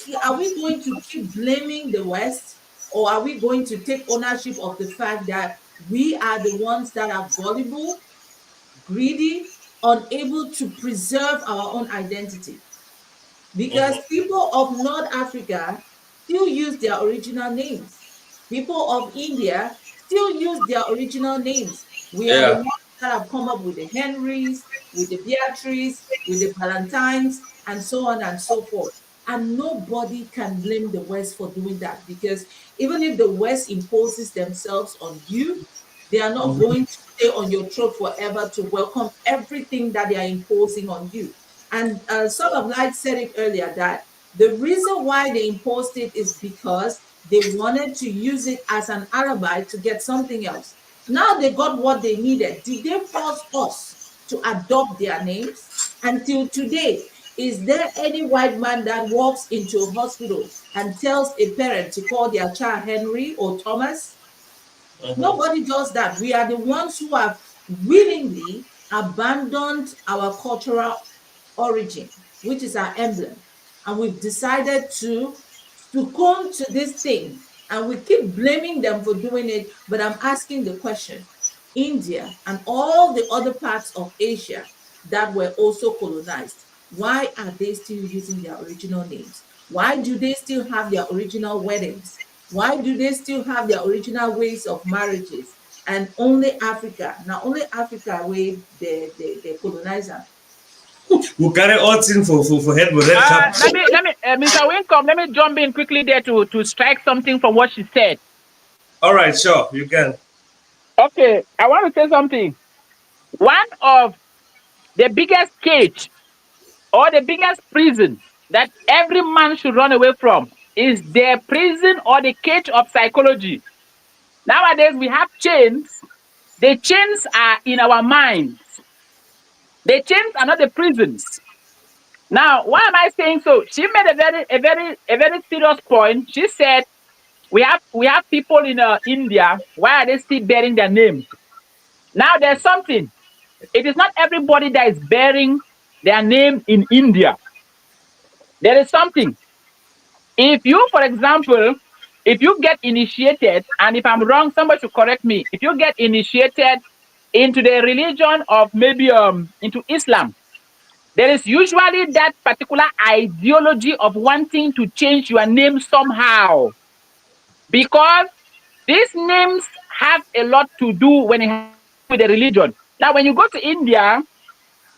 going to keep blaming the West, or are we going to take ownership of the fact that we are the ones that are gullible, greedy, unable to preserve our own identity? Because Mm-hmm. people of North Africa still use their original names. People of India still use their original names. We are the Yeah. ones that have come up with the Henrys, with the Beatrice, with the Valentines, and so on and so forth. And nobody can blame the West for doing that, because even if the West imposes themselves on you, they are not Mm-hmm. going to stay on your throat forever to welcome everything that they are imposing on you. And sort of like said it earlier, that the reason why they imposed it is because they wanted to use it as an alibi to get something else. Now they got what they needed. Did they force us to adopt their names? Until today, is there any white man that walks into a hospital and tells a parent to call their child Henry or Thomas? Mm-hmm. Nobody does that. We are the ones who have willingly abandoned our cultural origin, which is our emblem. And we've decided to succumb to this thing. And we keep blaming them for doing it. But I'm asking the question, India and all the other parts of Asia that were also colonized, why are they still using their original names? Why do they still have their original weddings? Why do they still have their original ways of marriages? And only Africa, now only Africa where the colonizer. We carry all things for head with red cap. Mr. Wincom, let me jump in quickly there to strike something from what she said. All right, sure, you can. Okay, I want to say something. One of the biggest cage or the biggest prison that every man should run away from is the prison or the cage of psychology. Nowadays, we have chains. The chains are in our minds. The chains are not the prisons. Now, why am I saying so? She made a very serious point. She said we have people in India. Why are they still bearing their names? Now, there's something. It is not everybody that is bearing their name in India. There is something. If you, for example, if you get initiated, and if I'm wrong, somebody should correct me. If you get initiated into the religion of maybe into Islam, there is usually that particular ideology of wanting to change your name somehow, because these names have a lot to do when it has to do with the religion. Now, when you go to India,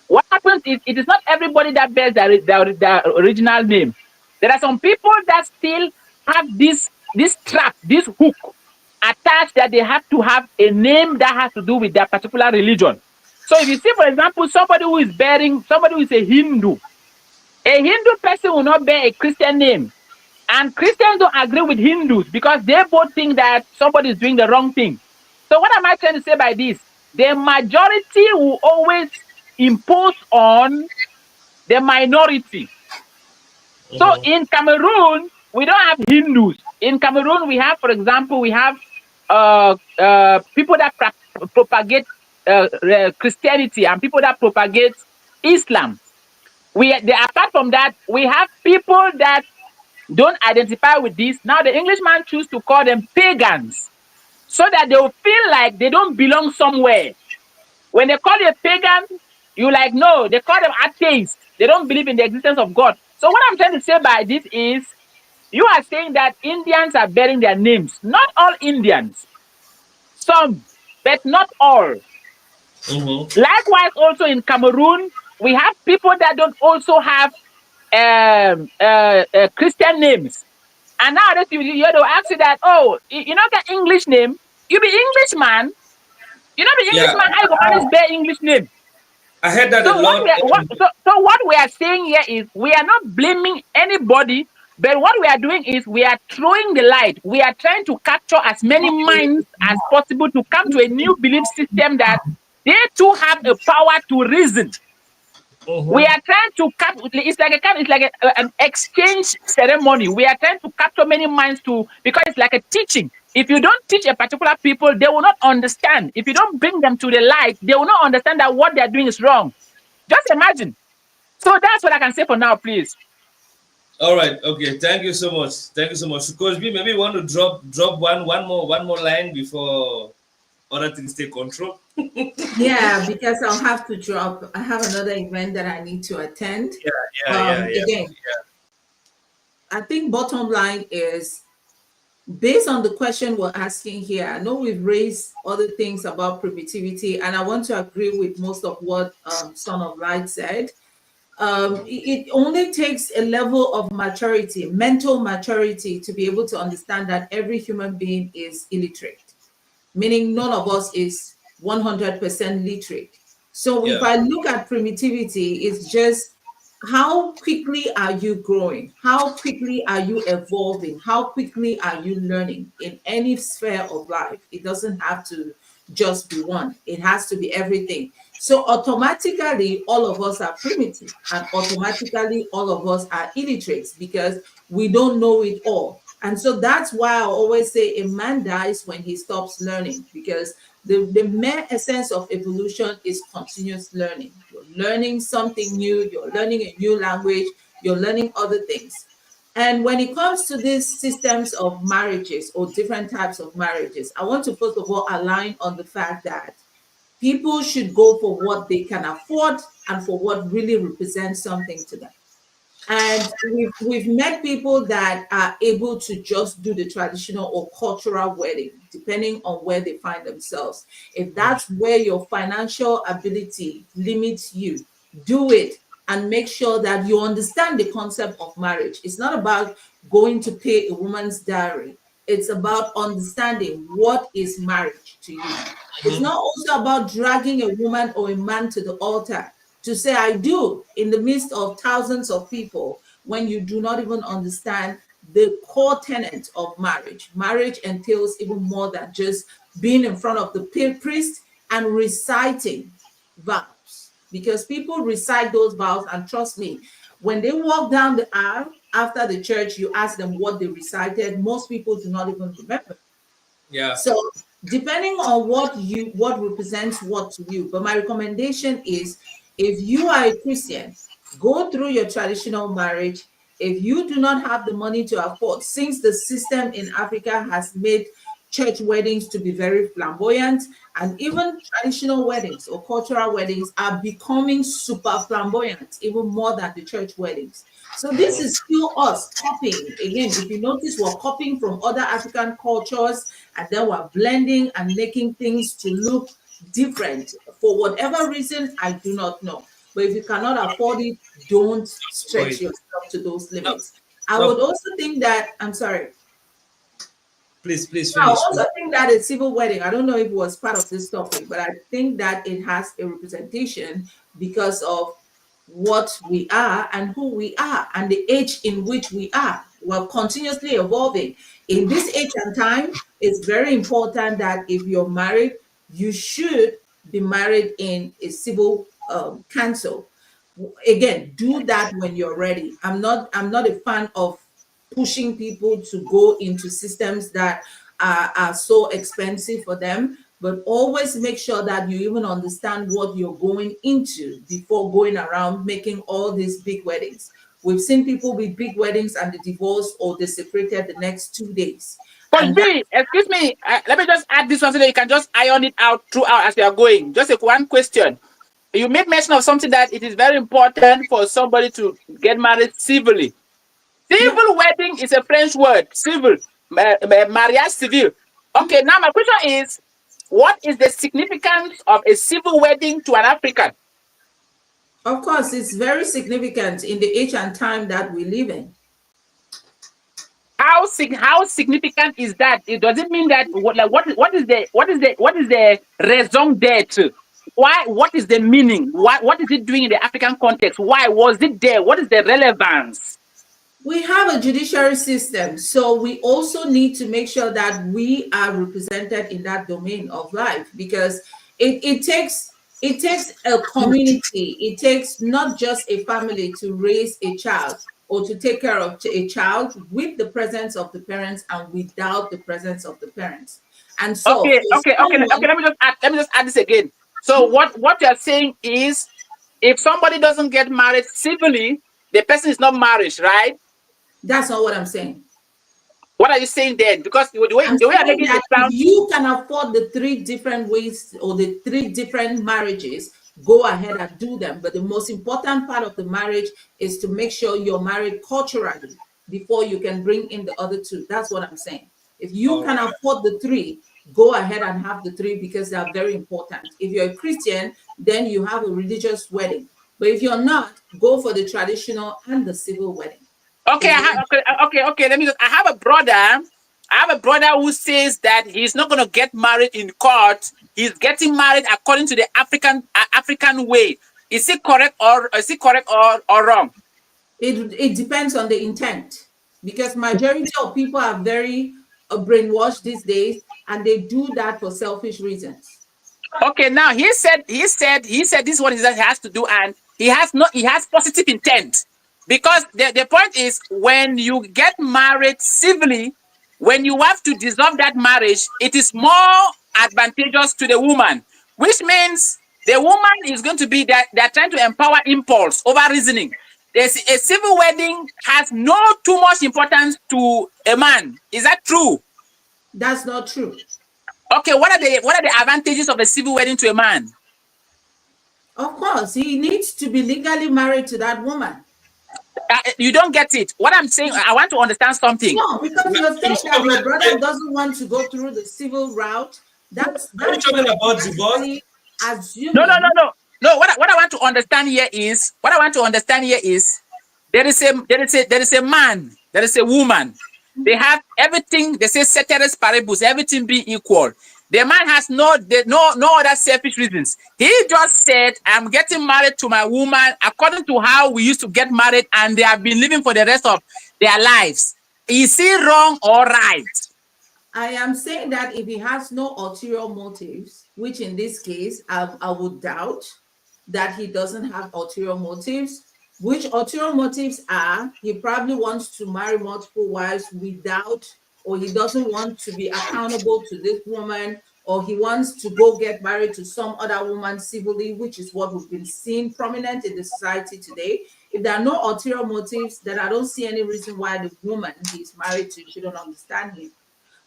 what happens is it is not everybody that bears their original name. There are some people that still have this trap, this hook attached, that they have to have a name that has to do with their particular religion. So if you see, for example, somebody who is a Hindu person will not bear a Christian name. And Christians don't agree with Hindus because they both think that somebody is doing the wrong thing. So what am I trying to say by this? The majority will always impose on the minority. So Mm-hmm. in Cameroon, we don't have Hindus. In Cameroon, we have, for example, we have people that propagate Christianity and people that propagate Islam. Apart from that, we have people that don't identify with this. Now the Englishman choose to call them pagans so that they will feel like they don't belong somewhere. When they call you a pagan, you like, no, they call them atheists. They don't believe in the existence of God. So what I'm trying to say by this is you are saying that Indians are bearing their names. Not all Indians, some, but not all. Mm-hmm. Likewise, also in Cameroon, we have people that don't also have Christian names. And nowadays, they'll ask you that, oh, you know that English name? You be Englishman. You know the Yeah, Englishman, how you go manage bear English name? I heard that So a what lot. we are what we are saying here is we are not blaming anybody, but what we are doing is we are throwing the light. We are trying to capture as many minds as possible to come to a new belief system that they too have a power to reason. We Mm-hmm. are trying to cap. It's like an exchange ceremony. We are trying to capture many minds to because it's like a teaching. If you don't teach a particular people, they will not understand. If you don't bring them to the light, they will not understand that what they are doing is wrong. Just imagine. So that's what I can say for now, please. All right. Okay. Thank you so much. Thank you so much. Because we maybe want to drop one more line before other things take control. Yeah, because I'll have to drop. I have another event that I need to attend. Yeah. Yeah. Yeah. Yeah. Again, I think bottom line is based on the question we're asking here. I know we've raised other things about primitivity, and I want to agree with most of what Son of Light said. It only takes a level of maturity, mental maturity, to be able to understand that every human being is illiterate, meaning none of us is 100% literate. So if Yeah. I look at primitivity, it's just how quickly are you growing? How quickly are you evolving? How quickly are you learning in any sphere of life? It doesn't have to just be one, it has to be everything. So automatically, all of us are primitive, and automatically, all of us are illiterates because we don't know it all. And so that's why I always say a man dies when he stops learning, because the mere essence of evolution is continuous learning. You're learning something new, you're learning a new language, you're learning other things. And when it comes to these systems of marriages or different types of marriages, I want to first of all align on the fact that people should go for what they can afford and for what really represents something to them. And we've met people that are able to just do the traditional or cultural wedding, depending on where they find themselves. If that's where your financial ability limits you, do it and make sure that you understand the concept of marriage. It's not about going to pay a woman's dowry. It's about understanding what is marriage to you. It's not also about dragging a woman or a man to the altar to say, I do, in the midst of thousands of people, when you do not even understand the core tenet of marriage. Marriage entails even more than just being in front of the priest and reciting vows, because people recite those vows, and trust me, when they walk down the aisle after the church, you ask them what they recited, most people do not even remember. Yeah. So depending on what represents what to you, but my recommendation is, if you are a Christian, go through your traditional marriage. If you do not have the money to afford, since the system in Africa has made church weddings to be very flamboyant, and even traditional weddings or cultural weddings are becoming super flamboyant, even more than the church weddings. So this is still us copying. Again, if you notice, we're copying from other African cultures, and then we're blending and making things to look different. For whatever reason, I do not know. But if you cannot afford it, don't stretch Wait. yourself to those No, limits. I no, would also think that, I'm sorry, please I finish. also think that a civil wedding, I don't know if it was part of this topic, but I think that it has a representation because of what we are and who we are and the age in which we are. We're continuously evolving. In this age and time, it's very important that if you're married, you should be married in a civil council. Again, do that when you're ready. I'm not a fan of pushing people to go into systems that are so expensive for them, but always make sure that you even understand what you're going into before going around making all these big weddings. We've seen people with big weddings and they divorced or they separated the next 2 days. Coach And that, B, excuse me. Let me just add this one so that you can just iron it out throughout as we are going. Just a one question. You made mention of something that it is very important for somebody to get married civilly. yeah, Civil wedding is a French word. Civil, mariage civil. Okay, now my question is, what is the significance of a civil wedding to an African? of course, it's very significant in the age and time that we live in. How significant is that? Does it mean that what is the raison d'être? Why? What is the meaning? What is it doing in the African context? Why was it there? What is the relevance? We have a judiciary system, so we also need to make sure that we are represented in that domain of life, because it takes a community, it takes not just a family to raise a child or to take care of a child with the presence of the parents and without the presence of the parents. And so Okay, for okay, okay, okay. someone, Let me just add this again. So what you are saying is, if somebody doesn't get married civilly, the person is not married, right? that's not what I'm saying. What are you saying then? Because the way I'm the way I'm saying making that it if sound. you can afford the three different ways or the three different marriages, go ahead and do them. But the most important part of the marriage is to make sure you're married culturally before you can bring in the other two. That's what I'm saying. If you All can right. afford the three, go ahead and have the three because they are very important. If you're a Christian, then you have a religious wedding. But if you're not, go for the traditional and the civil wedding. Okay, It's very okay. Let me just. I have a brother. I have a brother who says that he's not going to get married in court. He's getting married according to the African way. Is it correct or wrong? it depends on the intent, because majority of people are very brainwashed these days, and they do that for selfish reasons. Okay, now he said this is what he has to do, and he has positive intent. Because the point is, when you get married civilly, when you have to dissolve that marriage, it is more advantageous to the woman, which means the woman is going to be that they're trying to empower impulse over reasoning. There's a civil wedding has no too much importance to a man. Is that true? That's not true. Okay, what are the advantages of a civil wedding to a man? Of course, he needs to be legally married to that woman. You don't get it. What I'm saying, I want to understand something. No, because you're saying that your brother doesn't want to go through the civil route. That's Are you that's talking about divorce? automatically No, no, no, assuming. no, no. What I want to understand here is there is a man, there is a woman, They have everything. They say ceteris paribus, everything being equal. The man has no other selfish reasons. He just said, "I'm getting married to my woman according to how we used to get married, and they have been living for the rest of their lives." Is he wrong or right? I am saying that if he has no ulterior motives, which in this case I would doubt that he doesn't have ulterior motives, which ulterior motives are he probably wants to marry multiple wives without, or he doesn't want to be accountable to this woman, or he wants to go get married to some other woman civilly, which is what we've been seeing prominent in the society today. If there are no ulterior motives, then I don't see any reason why the woman he's married to shouldn't understand him.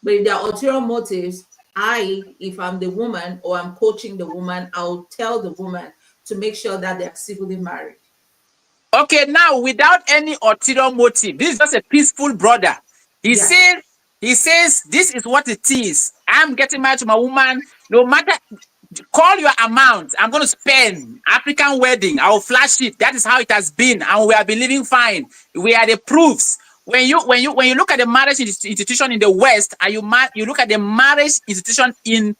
But if there are ulterior motives, if I'm the woman or I'm coaching the woman, I'll tell the woman to make sure that they're civilly married. Okay, now without any ulterior motive, this is just a peaceful brother. He says, this is what it is. I'm getting married to my woman. No matter, call your amount. I'm going to spend African wedding. I will flash it. That is how it has been, and we have been living fine. We are the proofs. When you look at the marriage institution in the West, and you look at the marriage institution with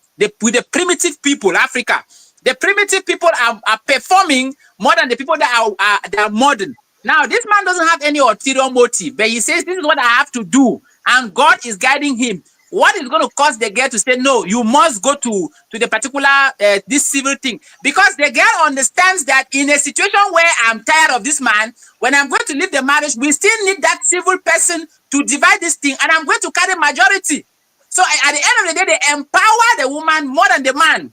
the primitive people, Africa, the primitive people are performing more than the people that are modern. Now, this man doesn't have any ulterior motive, but he says, "This is what I have to do," and God is guiding him. What is going to cause the girl to say, "No, you must go to the particular this civil thing"? Because the girl understands that in a situation where I'm tired of this man, when I'm going to leave the marriage, we still need that civil person to divide this thing, and I'm going to carry majority. So at the end of the day, they empower the woman more than the man.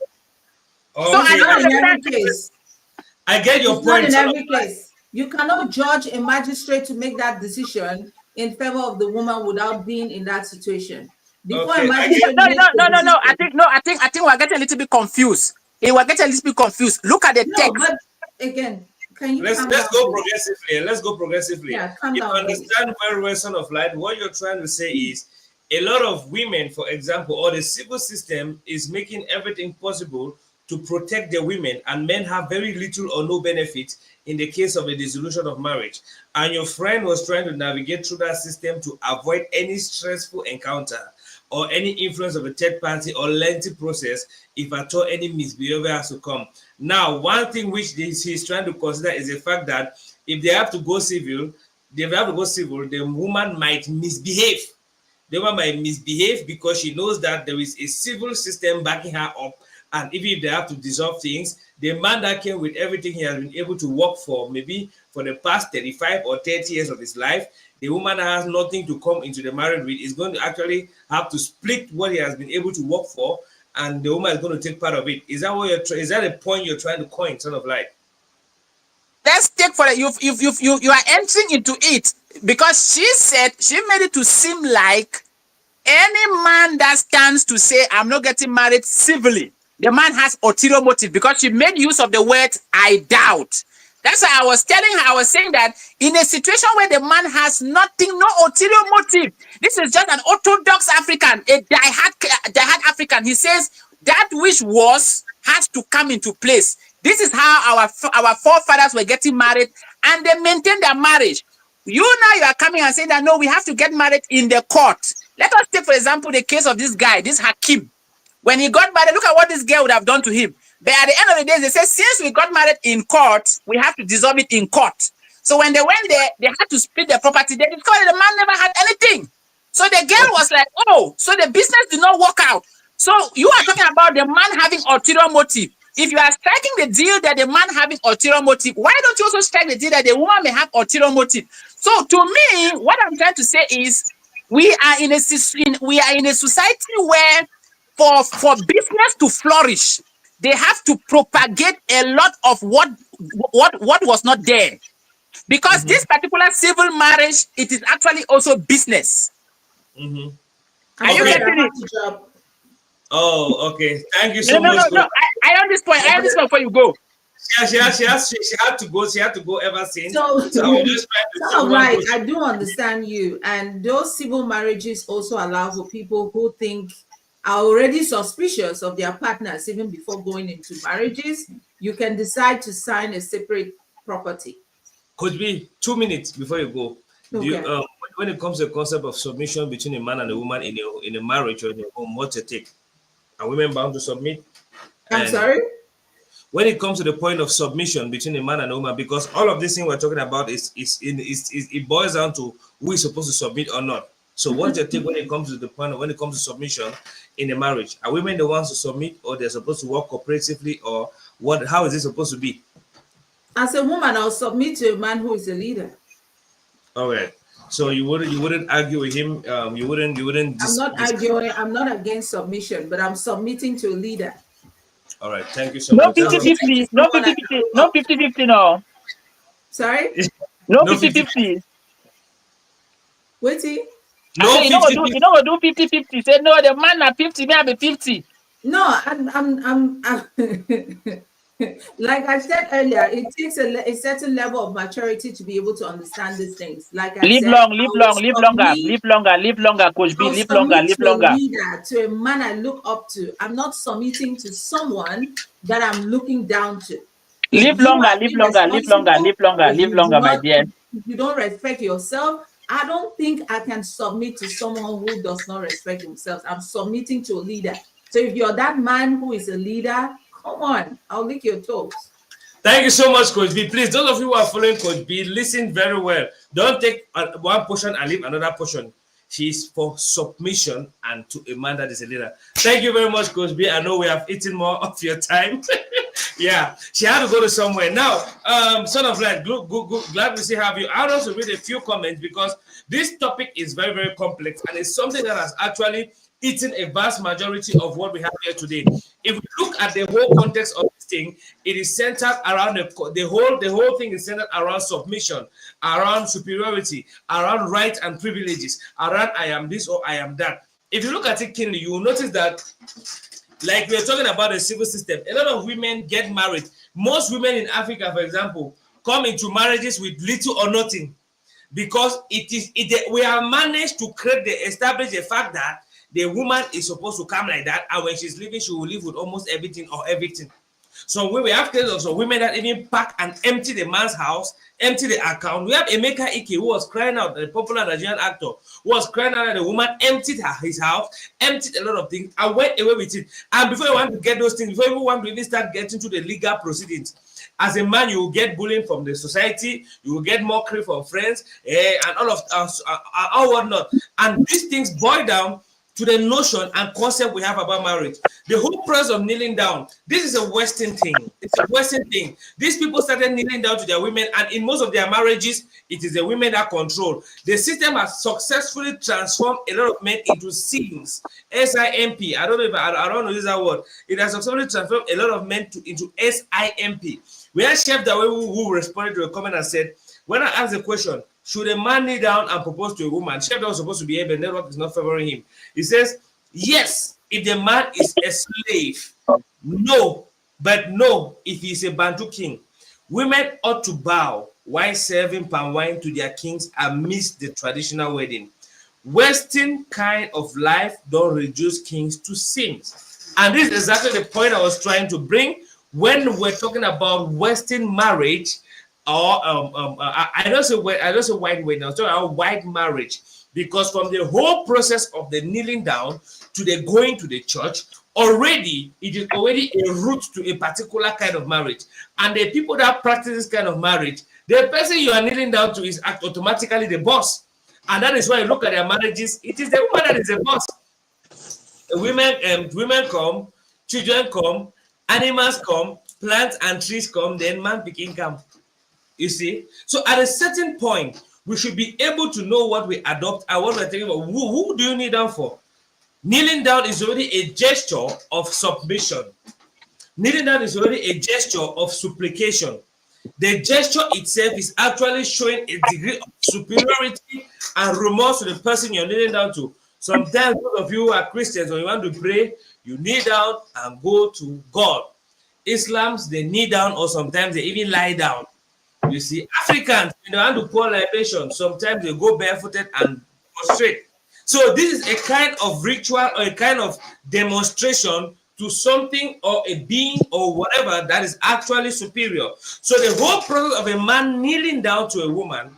Okay. So I don't in every case. I get your point. Not in every case. You cannot judge a magistrate to make that decision in favor of the woman without being in that situation. Before a magistrate No. I think we're getting a little bit confused. We're getting a little bit confused. Look at the text. But again, can you let's go progressively. Let's go progressively. Yeah, calm you down, understand very well, Son of Light. What you're trying to say is a lot of women, for example, or the civil system is making everything possible to protect the women, and men have very little or no benefit in the case of a dissolution of marriage. And your friend was trying to navigate through that system to avoid any stressful encounter or any influence of a third party or lengthy process if at all any misbehavior has to come. Now, one thing which he's trying to consider is the fact that if they have to go civil, the woman might misbehave. The woman might misbehave because she knows that there is a civil system backing her up. And even if they have to dissolve things, the man that came with everything he has been able to work for, maybe for the past 35 or 30 years of his life, the woman that has nothing to come into the marriage with is going to actually have to split what he has been able to work for, and the woman is going to take part of it. Is that is that a point you're trying to coin, sort of like? Let's take for it. You are entering into it because she said she made it to seem like any man that stands to say, "I'm not getting married civilly," the man has ulterior motive, because she made use of the word "I doubt." That's why I was telling her, I was saying that in a situation where the man has nothing, no ulterior motive, this is just an orthodox African, a diehard African. He says that which was has to come into place. This is how our forefathers were getting married, and they maintained their marriage. You are coming and saying that no, we have to get married in the court. Let us take, for example, the case of this guy, this Hakim. When he got married, look at what this girl would have done to him. But at the end of the day, they said, since we got married in court, we have to dissolve it in court. So when they went there, they had to split their property. They discovered the man never had anything. So the girl was like, "Oh, so the business did not work out." So you are talking about the man having ulterior motive. If you are striking the deal that the man having ulterior motive, why don't you also strike the deal that the woman may have ulterior motive? So to me, what I'm trying to say is we are in a society where for business to flourish, they have to propagate a lot of what was not there. Because this particular civil marriage, it is actually also business. Are you getting it? Oh, okay. Thank you so much. No. I on this point. I on this point before you go. She had to go. She had to go ever since. So I was just trying to right. I do understand you. And those civil marriages also allow for people who think are already suspicious of their partners even before going into marriages. You can decide to sign a separate property. Could be 2 minutes before you go. Okay. when it comes to the concept of submission between a man and a woman in a marriage or in a home, what's your take? Are women bound to submit? I'm And sorry. when it comes to the point of submission between a man and a woman, because all of this thing we're talking about is it boils down to who is supposed to submit or not. So what's your take when it comes to the point of when it comes to submission in a marriage? Are women the ones to submit, or they're supposed to work cooperatively, or what? How is it supposed to be? As a woman, I'll submit to a man who is a leader. All right. So you wouldn't argue with him. You wouldn't. I'm not arguing. I'm not against submission, but I'm submitting to a leader. All right. Thank you so No much. 50-50. No Someone I 50-50. look No up to. 50-50. No. Sorry? No No 50. 50-50. Wait. I No say 50. you don't go do 50-50. Say no, the man at 50, me I be 50. No, I'm like I said earlier, it takes a certain level of maturity to be able to understand these things. Like I Live said, long, live long, live longer, live longer, live longer, Coach B, I'll live longer, submit live to a longer. leader, to a man I look up to. I'm not submitting to someone that I'm looking down to. If Live you longer, are live longer, live longer, irresponsible, live longer, if live you do longer, my not, dear. if you don't respect yourself, I don't think I can submit to someone who does not respect themselves. I'm submitting to a leader. So if you're that man who is a leader, come on, I'll lick your toes. Thank you so much, Coach B. Please, those of you who are following Coach B, listen very well. Don't take one portion and leave another portion. She's for submission and to a man that is a leader. Thank you very much, Coach B. I know we have eaten more of your time. Yeah, she had to go to somewhere. Now, sort of like, glad to see have you. I want to read a few comments because this topic is very, very complex and it's something that has actually eaten a vast majority of what we have here today. If we look at the whole context of this thing, it is centered around the whole thing is centered around submission, around superiority, around rights and privileges, around I am this or I am that. If you look at it keenly, you will notice that, like we're talking about the civil system, a lot of women get married. Most women in Africa, for example, come into marriages with little or nothing because we have managed to establish the fact that the woman is supposed to come like that, and when she's leaving, she will leave with almost everything or everything. So when we have cases of some women that even pack and empty the man's house, empty the account. We have Emeka Ike who was crying out, the popular Nigerian actor, who was crying out that the woman emptied his house, emptied a lot of things, and went away with it. And before you want to get those things, before you want to even start getting to the legal proceedings, as a man, you will get bullying from the society, you will get mockery from friends, and all of all whatnot. And these things boil down to the notion and concept we have about marriage. The whole process of kneeling down, this is a Western thing. It's a Western thing. These people started kneeling down to their women, and in most of their marriages, it is the women that control. The system has successfully transformed a lot of men into simps. S-I-M-P. I don't know if I don't know this word. It has successfully transformed a lot of men into S-I-M-P. We had Chef Dawe who responded to a comment and said, when I asked the question, should a man kneel down and propose to a woman? Chef was supposed to be able, network is not favoring him. He says, yes, if the man is a slave. No, but no, if he's a Bantu king. Women ought to bow while serving palm wine to their kings amidst the traditional wedding. Western kind of life don't reduce kings to simps. And this is exactly the point I was trying to bring when we're talking about Western marriage. Or I don't say white wedding. I was talking about white marriage, because from the whole process of the kneeling down to the going to the church, it is already a route to a particular kind of marriage. And the people that practice this kind of marriage, the person you are kneeling down to is automatically the boss. And that is why you look at their marriages, it is the woman that is the boss. Women come, children come, animals come, plants and trees come, then man picking come. You see, so at a certain point, we should be able to know what we adopt and what we're thinking about. Who do you kneel down for? Kneeling down is already a gesture of submission. Kneeling down is already a gesture of supplication. The gesture itself is actually showing a degree of superiority and remorse to the person you're kneeling down to. Sometimes those of you who are Christians, when you want to pray, you kneel down and go to God. Islams, they kneel down, or sometimes they even lie down. You see, Africans, when they want to pour libation, sometimes they go barefooted and prostrate. So this is a kind of ritual or a kind of demonstration to something or a being or whatever that is actually superior. So the whole process of a man kneeling down to a woman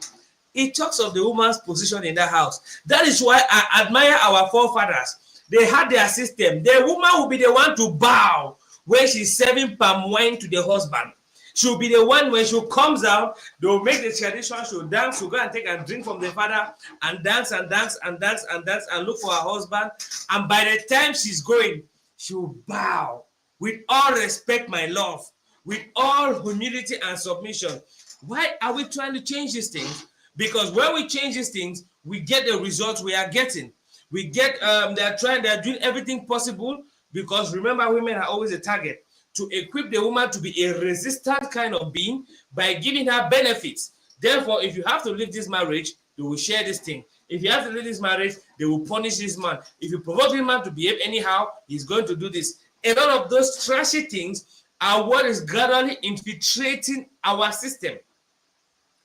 it talks of the woman's position in that house. That is why I admire our forefathers. They had their system. The woman will be the one to bow when she's serving palm wine to the husband. She'll be the one when she comes out, they'll make the tradition, she'll dance, she'll go and take a drink from the father and dance and dance and dance and dance and look for her husband. And by the time she's going, she'll bow with all respect, my love, with all humility and submission. Why are we trying to change these things? Because when we change these things, we get the results we are getting. We get, they're doing everything possible, because remember, women are always a target, to equip the woman to be a resistant kind of being by giving her benefits. Therefore, if you have to leave this marriage, they will share this thing. If you have to leave this marriage, they will punish this man. If you provoke this man to behave anyhow, he's going to do this. A lot of those trashy things are what is gradually infiltrating our system.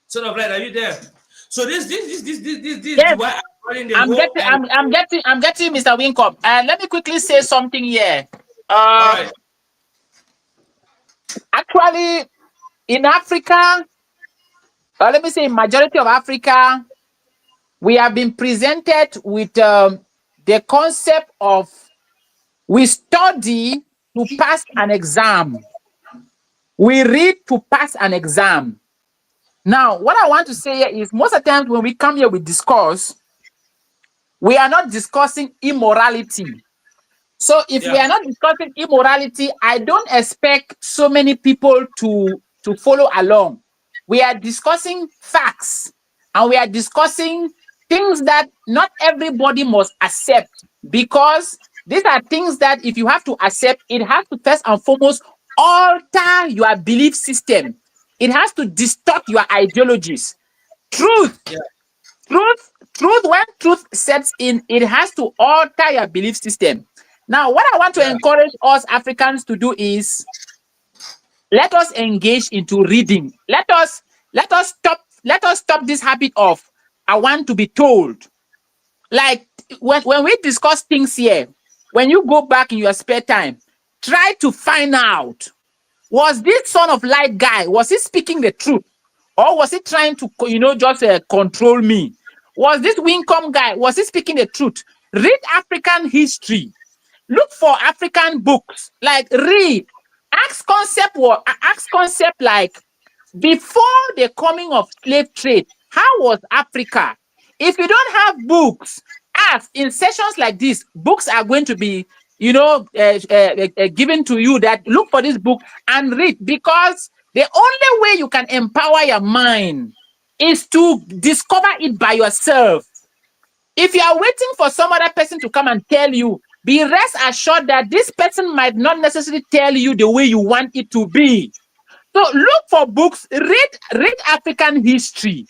Son of Light, are you there? So this Yes. is why I'm running the I'm whole. getting, I'm getting Mr. Wincop. Let me quickly say something here. All right. Actually, in Africa, let me say, in majority of Africa, we have been presented with the concept of we study to pass an exam. We read to pass an exam. Now, what I want to say here is, most of the times when we come here, we discuss, we are not discussing immorality. So if we are not discussing immorality, I don't expect so many people to follow along. We are discussing facts, and we are discussing things that not everybody must accept, because these are things that if you have to accept, it has to first and foremost alter your belief system. It has to distort your ideologies. Truth, when truth sets in, it has to alter your belief system. Now, what I want to encourage us Africans to do is, let us engage into reading. Let us stop this habit of I want to be told. Like when we discuss things here, when you go back in your spare time, try to find out, was this Son of Light guy, was he speaking the truth? Or was he trying to, just control me? Was this Wincom guy, was he speaking the truth? Read African history. Look for African books. Like, read. Ask concept like, before the coming of slave trade, how was Africa? If you don't have books, ask. In sessions like this, books are going to be, given to you, that look for this book and read, because the only way you can empower your mind is to discover it by yourself. If you are waiting for some other person to come and tell you, be rest assured that this person might not necessarily tell you the way you want it to be. So look for books, read African history.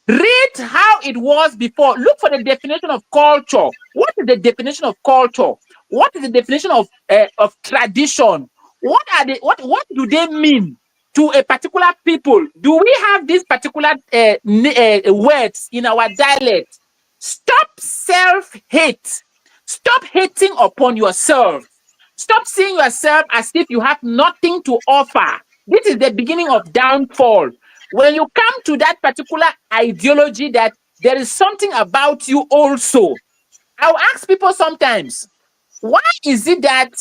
Read how it was before. Look for the definition of culture. What is the definition of culture? What is the definition of tradition? What do they mean to a particular people? Do we have these particular words in our dialect? Stop self-hate. Stop hating upon yourself. Stop seeing yourself as if you have nothing to offer. This is the beginning of downfall. When you come to that particular ideology that there is something about you also, I'll ask people sometimes, why is it that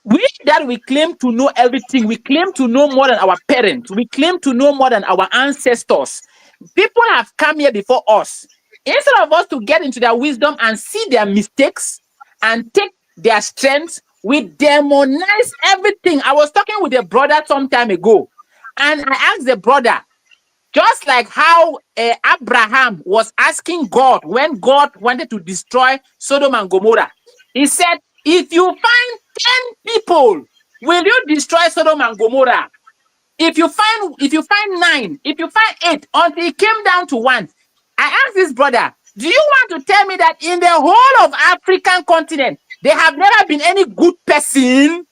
we claim to know everything, we claim to know more than our parents, we claim to know more than our ancestors? People have come here before us. Instead of us to get into their wisdom and see their mistakes and take their strengths, we demonize everything. I was talking with a brother some time ago, and I asked the brother, just like how Abraham was asking God when God wanted to destroy Sodom and Gomorrah. He said, if you find 10 people, will you destroy Sodom and Gomorrah? If you find 9, if you find 8, until it came down to 1. I asked this brother, do you want to tell me that in the whole of African continent, there have never been any good person?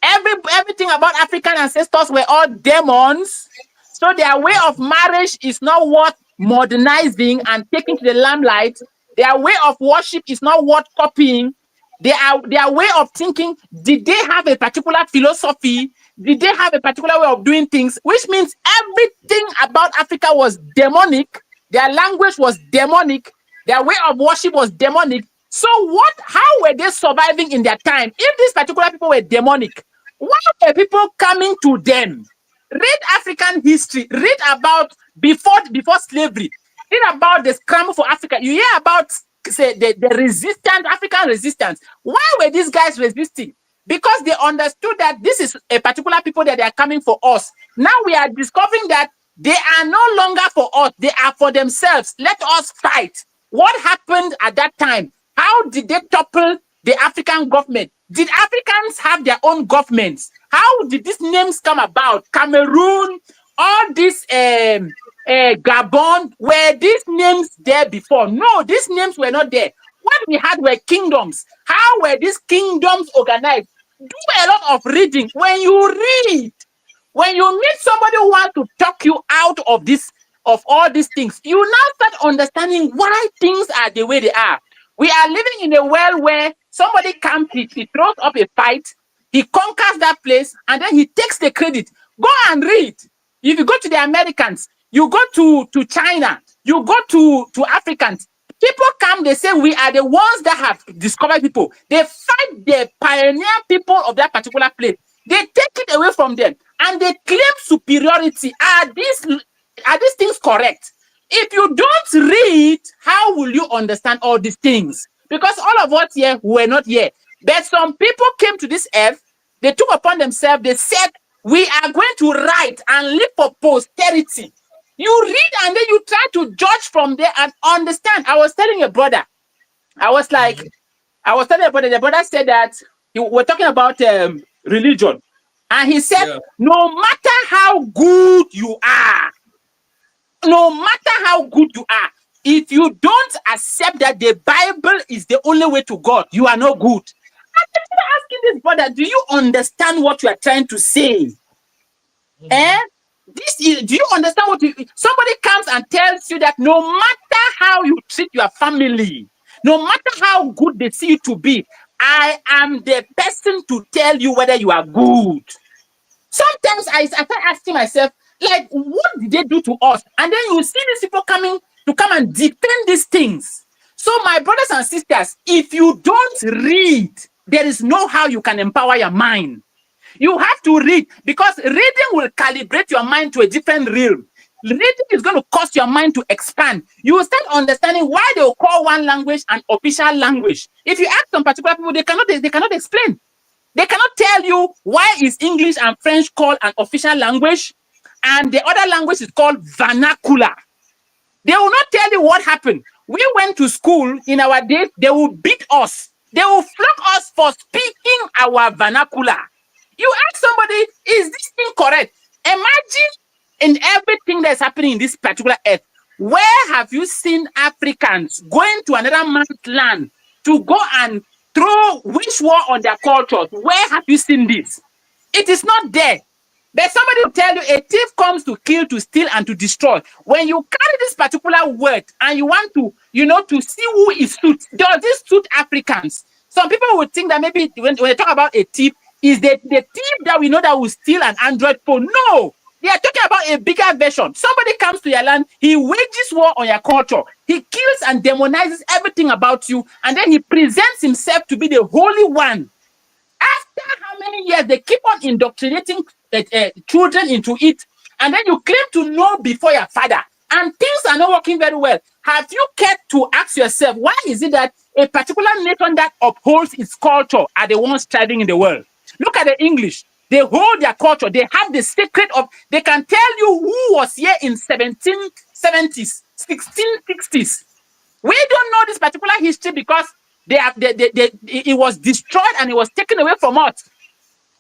Everything about African ancestors were all demons. So their way of marriage is not worth modernizing and taking to the limelight. Their way of worship is not worth copying. Their way of thinking, did they have a particular philosophy? did they have a particular way of doing things? Which means everything about Africa was demonic. Their language was demonic. Their way of worship was demonic. So how were they surviving in their time? If these particular people were demonic, why were people coming to them? Read African history. Read about before slavery. Read about the scramble for Africa. You hear about the resistance, African resistance. Why were these guys resisting? Because they understood that this is a particular people that they are coming for us. Now we are discovering that they are no longer for us. They are for themselves. Let us fight. What happened at that time? How did they topple the African government? Did Africans have their own governments? How did these names come about? Cameroon, all these Gabon, were these names there before? No, these names were not there. What we had were kingdoms. How were these kingdoms organized? Do a lot of reading. When you read, when you meet somebody who wants to talk you out of all these things, you now start understanding why things are the way they are. We are living in a world where somebody comes, he throws up a fight, he conquers that place, and then he takes the credit. Go and read. If you go to the Americans, you go to China, you go to Africans, people come, they say we are the ones that have discovered people. They fight the pioneer people of that particular place. They take it away from them and they claim superiority. Are these things correct? If you don't read, how will you understand all these things? Because all of us here were not here. But some people came to this earth, they took upon themselves, they said, we are going to write and live for posterity. You read and then you try to judge from there and understand. I was telling a brother, the brother said that we're talking about religion. And he said, no matter how good you are, if you don't accept that the Bible is the only way to God, you are no good. I'm asking this brother, do you understand what you are trying to say? Do you understand somebody comes and tells you that no matter how you treat your family, no matter how good they see you to be, I am the person to tell you whether you are good. Sometimes I start asking myself, like, what did they do to us? And then you see these people coming to come and defend these things. So my brothers and sisters, if you don't read, there is no how you can empower your mind. You have to read, because reading will calibrate your mind to a different realm. Reading is going to cause your mind to expand. You will start understanding why they will call one language an official language. If you ask some particular people, they cannot explain. They cannot tell you why is English and French called an official language and the other language is called vernacular. They will not tell you what happened. We went to school in our days, they will beat us. They will flog us for speaking our vernacular. You ask somebody, is this thing correct? Imagine in everything that's happening in this particular earth, where have you seen Africans going to another man's land to go and throw witch war on their cultures? Where have you seen this? It is not there. But somebody will tell you a thief comes to kill, to steal, and to destroy. When you carry this particular word and you want to, to see who is suit, does this suit Africans? Some people would think that maybe when they talk about a thief, is the thief that we know that will steal an Android phone? No, they are talking about a bigger version. Somebody comes to your land, he wages war on your culture, he kills and demonizes everything about you, and then he presents himself to be the holy one. After how many years they keep on indoctrinating children into it, and then you claim to know before your father, and things are not working very well. Have you cared to ask yourself, why is it that a particular nation that upholds its culture are the ones thriving in the world? Look at the English. They hold their culture. They have the secret of, they can tell you who was here in 1770s, 1660s. We don't know this particular history because it was destroyed and it was taken away from us.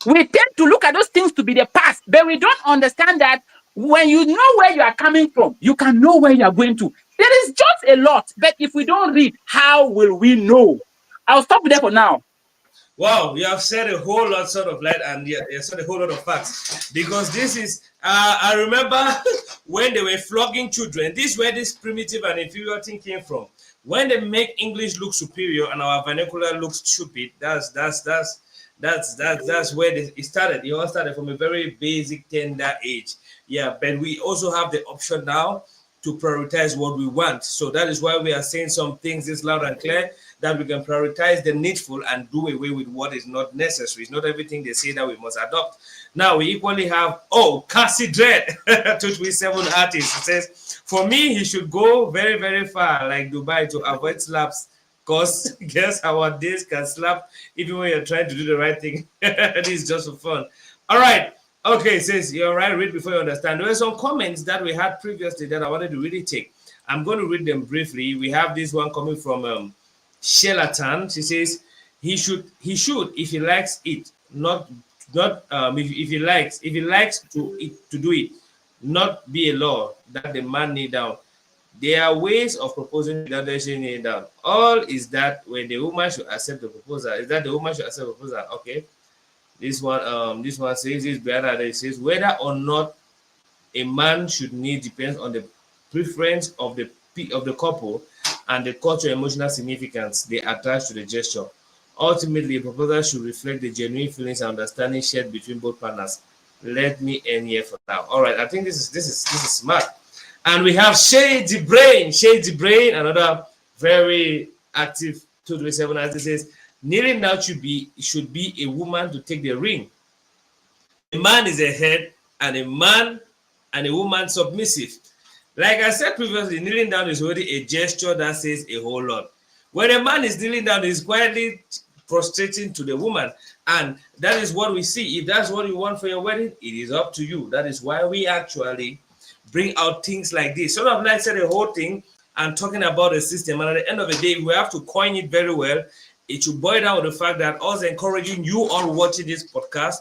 We tend to look at those things to be the past, but we don't understand that when you know where you are coming from, you can know where you are going to. There is just a lot, but if we don't read, how will we know? I'll stop there for now. Wow, you have said a whole lot sort of light, and you said a whole lot of facts, because this is I remember when they were flogging children. This is where this primitive and inferior thing came from. When they make English look superior and our vernacular looks stupid, that's That's where it started. It all started from a very basic tender age. Yeah, but we also have the option now to prioritize what we want. So that is why we are saying some things is loud and clear, that we can prioritize the needful and do away with what is not necessary. It's not everything they say that we must adopt. Now we equally have Cassie Dread 237 artist. It says for me he should go very very far like Dubai to avoid slaps. Because guess our days can slap even when you're trying to do the right thing. This is just for fun. All right. Okay, says you're right. Read before you understand. There were some comments that we had previously that I wanted to really take. I'm going to read them briefly. We have this one coming from Shelatan. She says he should if he likes it, not if he likes to do it, not be a law that the man kneel down. There are ways of proposing without actually kneeling down. All is that when the woman should accept the proposal. Is that the woman should accept the proposal? Okay. This one says this better. It says whether or not a man should kneel depends on the preference of the couple and the cultural emotional significance they attach to the gesture. Ultimately, a proposal should reflect the genuine feelings and understanding shared between both partners. Let me end here for now. All right, I think this is smart. And we have Shady Brain, another very active 237 as it says, kneeling down should be a woman to take the ring. A man is a head, and a woman submissive. Like I said previously, kneeling down is already a gesture that says a whole lot. When a man is kneeling down, he's quietly prostrating to the woman. And that is what we see. If that's what you want for your wedding, it is up to you. That is why we actually bring out things like this. Sort of like said the whole thing and talking about the system. And at the end of the day, we have to coin it very well. It should boil down with the fact that us encouraging you all watching this podcast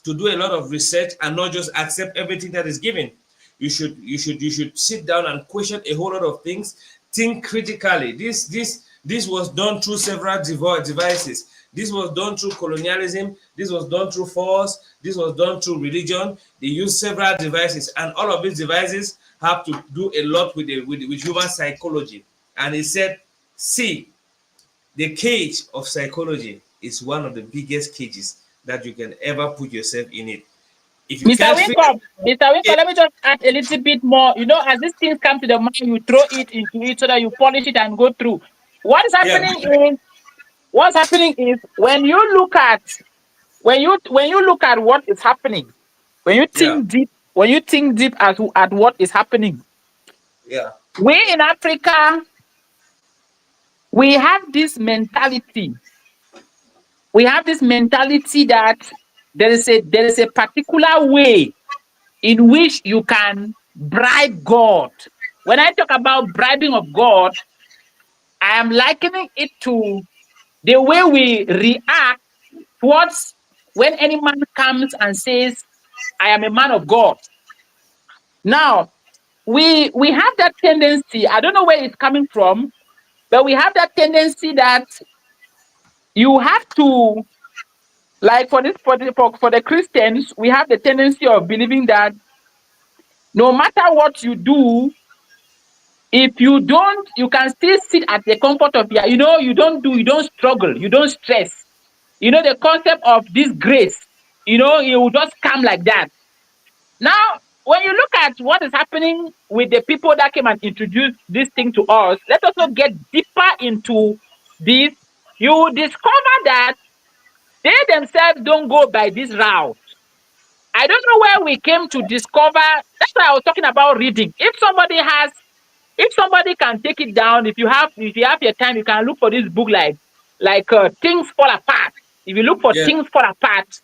to do a lot of research and not just accept everything that is given. You should sit down and question a whole lot of things. Think critically. This was done through several devices. This was done through colonialism. This was done through force. This was done through religion. They use several devices, and all of these devices have to do a lot with human psychology. And he said, see, the cage of psychology is one of the biggest cages that you can ever put yourself in it. If you Mr. Winkle, let me just add a little bit more. You know, as these things come to the mind, you throw it into it so that you polish it and go through. What's happening is when you look at what is happening, when you think deep at what is happening. Yeah. We in Africa, we have this mentality. We have this mentality that there is a particular way in which you can bribe God. When I talk about bribing of God, I am likening it to the way we react towards when any man comes and says, I am a man of God. Now, we have that tendency, I don't know where it's coming from, but we have that tendency that you have to, like for the Christians, we have the tendency of believing that no matter what you do, if you don't, you can still sit at the comfort of your, you don't struggle, you don't stress. The concept of this grace, it will just come like that. Now, when you look at what is happening with the people that came and introduced this thing to us, let us not get deeper into this. You will discover that they themselves don't go by this route. I don't know where we came to discover. That's why I was talking about reading. If somebody can take it down, if you have your time, you can look for this book like Things Fall Apart. If you look for Things Fall Apart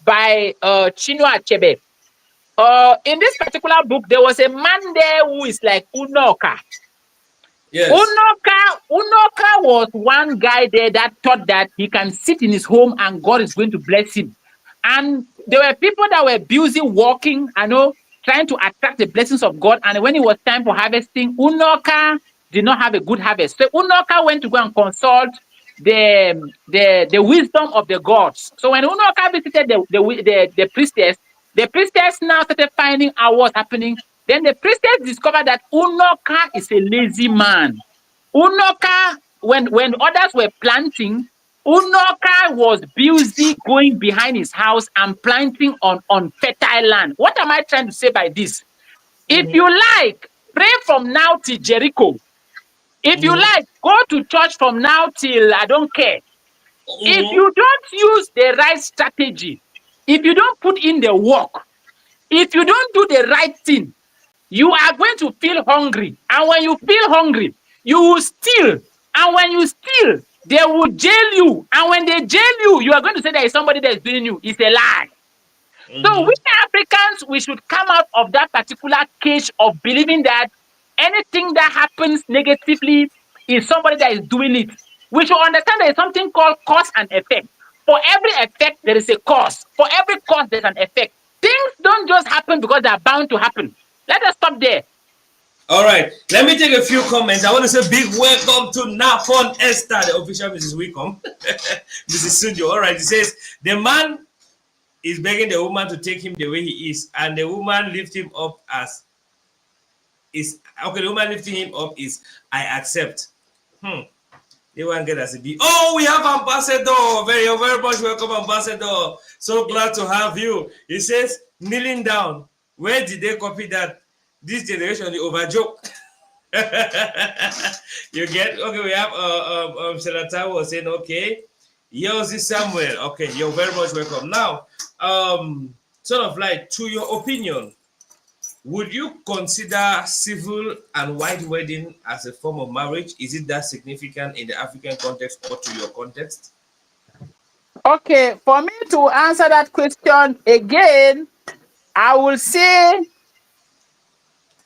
by Chinua Achebe. In this particular book, there was a man there who is like Unoka. Yes. Unoka was one guy there that thought that he can sit in his home and God is going to bless him. And there were people that were busy working, trying to attract the blessings of God. And when it was time for harvesting, Unoka did not have a good harvest. So Unoka went to go and consult the wisdom of the gods. So when Unoka visited the priestess now started finding out what's happening. Then the priestess discovered that Unoka is a lazy man. Unoka, when others were planting, Unoka was busy going behind his house and planting on unfertile land. What am I trying to say by this? If Mm-hmm. you like, pray from now till Jericho. If you Mm-hmm. like, go to church from now till I don't care. If Mm-hmm. you don't use the right strategy, if you don't put in the work, if you don't do the right thing, you are going to feel hungry. And when you feel hungry, you will steal. And when you steal, they will jail you. And when they jail you, you are going to say there is somebody that is doing you. It's a lie. So we Mm-hmm. Africans, we should come out of that particular cage of believing that anything that happens negatively is somebody that is doing it. We should understand there is something called cause and effect. For every effect, there is a cause. For every cause, there's an effect. Things don't just happen because they are bound to happen. Let us stop there. All right, let me take a few comments. I want to say big welcome to Napon Esther, the official Mrs. Wickham, Mrs. Studio. All right, it says the man is begging the woman to take him the way he is, and the woman lift him up as is okay. The woman lifting him up is I accept. They want to get us a B. Oh, we have Ambassador. Very much welcome, Ambassador. So glad to have you. He says, kneeling down. Where did they copy that? This generation, the over joke. You get okay. We have Senata was saying okay. Yours is Samuel. Okay, you're very much welcome. Now, sort of like to your opinion, would you consider civil and white wedding as a form of marriage? Is it that significant in the African context or to your context? Okay, for me to answer that question again, I will say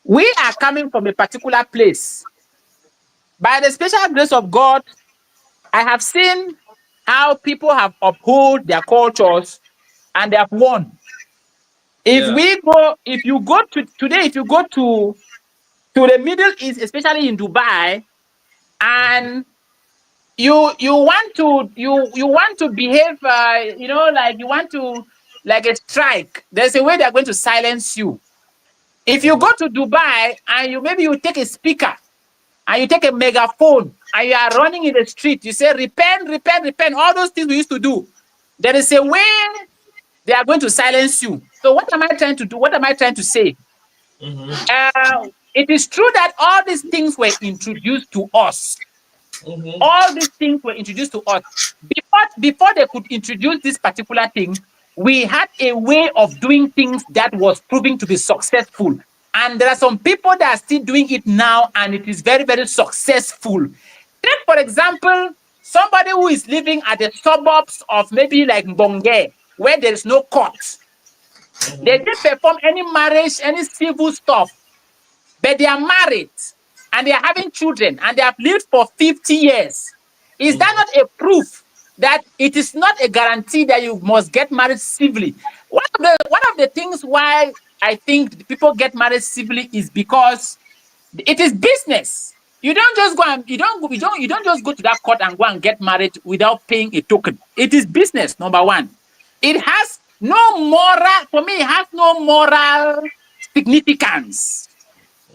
we are coming from a particular place. By the special grace of God, I have seen how people have upheld their cultures and they have won. Yeah. If you go to today, if you go to the Middle East, especially in Dubai, and you want to behave, like you want to like a strike. There's a way they are going to silence you. If you go to Dubai and you take a speaker and you take a megaphone and you are running in the street, you say repent, repent, repent. All those things we used to do. There is a way they are going to silence you. So what am I trying to do? What am I trying to say? Mm-hmm. It is true that all these things were introduced to us. Mm-hmm. All these things were introduced to us. Before they could introduce this particular thing, we had a way of doing things that was proving to be successful. And there are some people that are still doing it now, and it is very, very successful. Take, for example, somebody who is living at the suburbs of maybe like Mbonge, where there is no court. They didn't perform any marriage, any civil stuff, but they are married and they are having children and they have lived for 50 years. Is that not a proof that it is not a guarantee that you must get married civilly? One of the things why I think people get married civilly is because it is business. You don't just go and you don't just go to that court and go and get married without paying a token. It is business, number one. It has no moral, for me, it has no moral significance.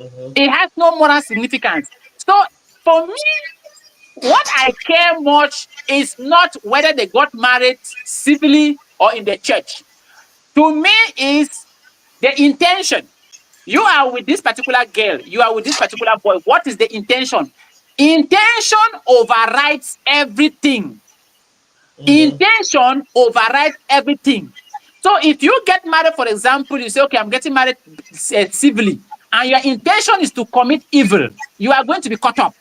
Mm-hmm. It has no moral significance. So for me, what I care much is not whether they got married civilly or in the church. To me, is the intention. You are with this particular girl, you are with this particular boy. What is the intention? Intention overrides everything. Mm-hmm. Intention overrides everything. So if you get married, for example, you say, okay, I'm getting married civilly, and your intention is to commit evil, you are going to be caught up.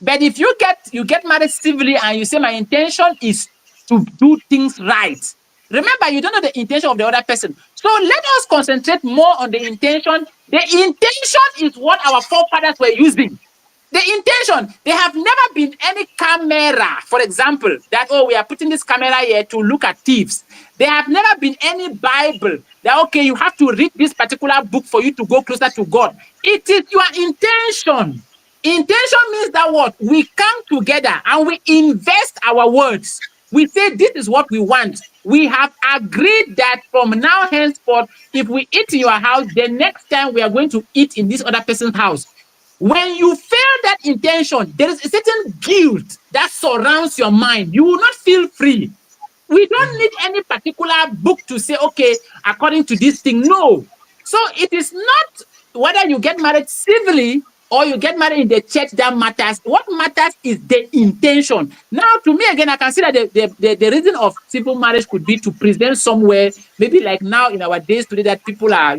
But if you get married civilly and you say my intention is to do things right, remember you don't know the intention of the other person. So let us concentrate more on the intention. The intention is what our forefathers were using. The intention, there have never been any camera, for example, that, oh, we are putting this camera here to look at thieves. There have never been any Bible that, okay, you have to read this particular book for you to go closer to God. It is your intention. Intention means that what? We come together and we invest our words. We say, this is what we want. We have agreed that from now henceforth, if we eat in your house, the next time we are going to eat in this other person's house. When you fail that intention, there is a certain guilt that surrounds your mind. You will not feel free. We don't need any particular book to say, okay, according to this thing. No. So it is not whether you get married civilly or you get married in the church that matters. What matters is the intention. Now, to me, again, I can see that the reason of civil marriage could be to present somewhere, maybe like now in our days today, that people are,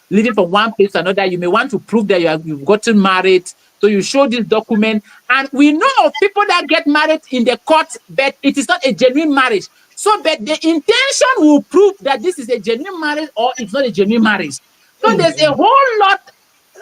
living from one place to another. You may want to prove that you've gotten married. So you show this document. And we know of people that get married in the court, but it is not a genuine marriage. So, but the intention will prove that this is a genuine marriage or it's not a genuine marriage. So there's a whole lot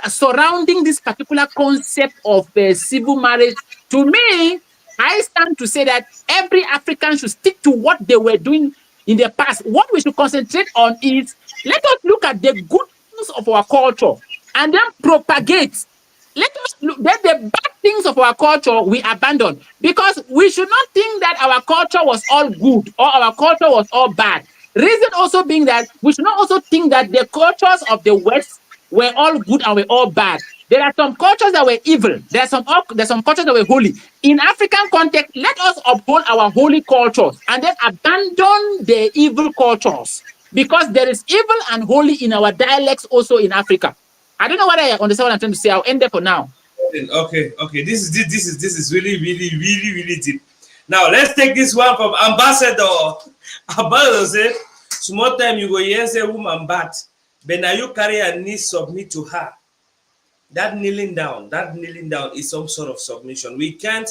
surrounding this particular concept of civil marriage. To me, I stand to say that every African should stick to what they were doing in the past. What we should concentrate on is, let us look at the good things of our culture and then propagate. Let us look at the bad things of our culture we abandon, because we should not think that our culture was all good or our culture was all bad. Reason also being that we should not also think that the cultures of the West were all good and were all bad. There are some cultures that were evil. There's some cultures that were holy. In African context, let us uphold our holy cultures and then abandon the evil cultures, because there is evil and holy in our dialects also in Africa. I don't know whether I understand what I'm trying to say. I'll end there for now. Okay. This is really, really, really, really deep. Now let's take this one from Ambassador. Ambassador said, small time you go, yes, a woman bad, but now you carry a knee, submit to her. That kneeling down is some sort of submission. We can't,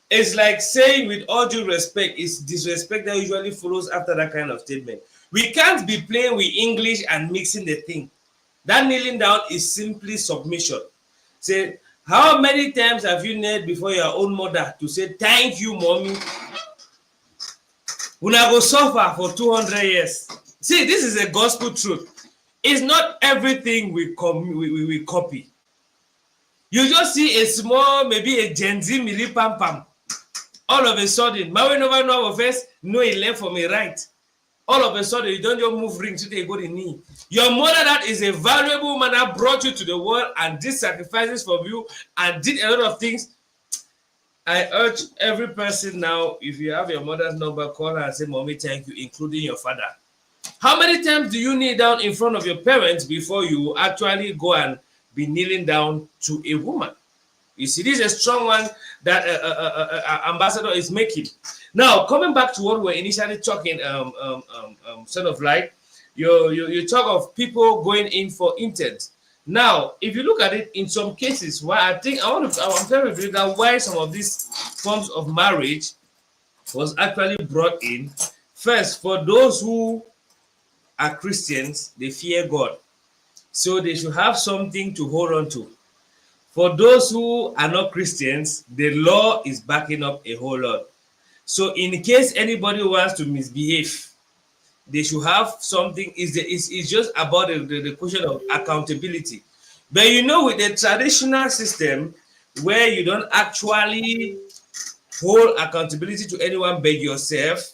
it's like saying, with all due respect, it's disrespect that usually follows after that kind of statement. We can't be playing with English and mixing the thing. That kneeling down is simply submission. Say, how many times have you knelt before your own mother to say, thank you, mommy? When I go suffer for 200 years. See, this is a gospel truth. It's not everything we copy. You just see a small, maybe a Gen Z milli pam pam. All of a sudden, my way never know our face, no, he left for me right. All of a sudden, you don't just move ring to the go the knee. Your mother, that is a valuable man, that brought you to the world and did sacrifices for you and did a lot of things. I urge every person now, if you have your mother's number, call her and say, mommy, thank you, including your father. How many times do you kneel down in front of your parents before you actually go and be kneeling down to a woman? You see, this is a strong one that Ambassador is making. Now, coming back to what we're initially talking, sort of like, you talk of people going in for intent. Now, if you look at it, in some cases, why I'm very clear that why some of these forms of marriage was actually brought in. First, for those who are Christians, they fear God, so they should have something to hold on to. For those who are not Christians, the law is backing up a whole lot. So in case anybody wants to misbehave, they should have something. It's just about the question of accountability. But with the traditional system, where you don't actually hold accountability to anyone but yourself,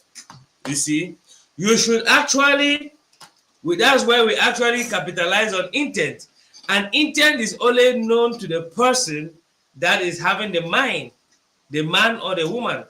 you see, you should actually, that's where we actually capitalize on intent. And intent is only known to the person that is having the mind, the man or the woman,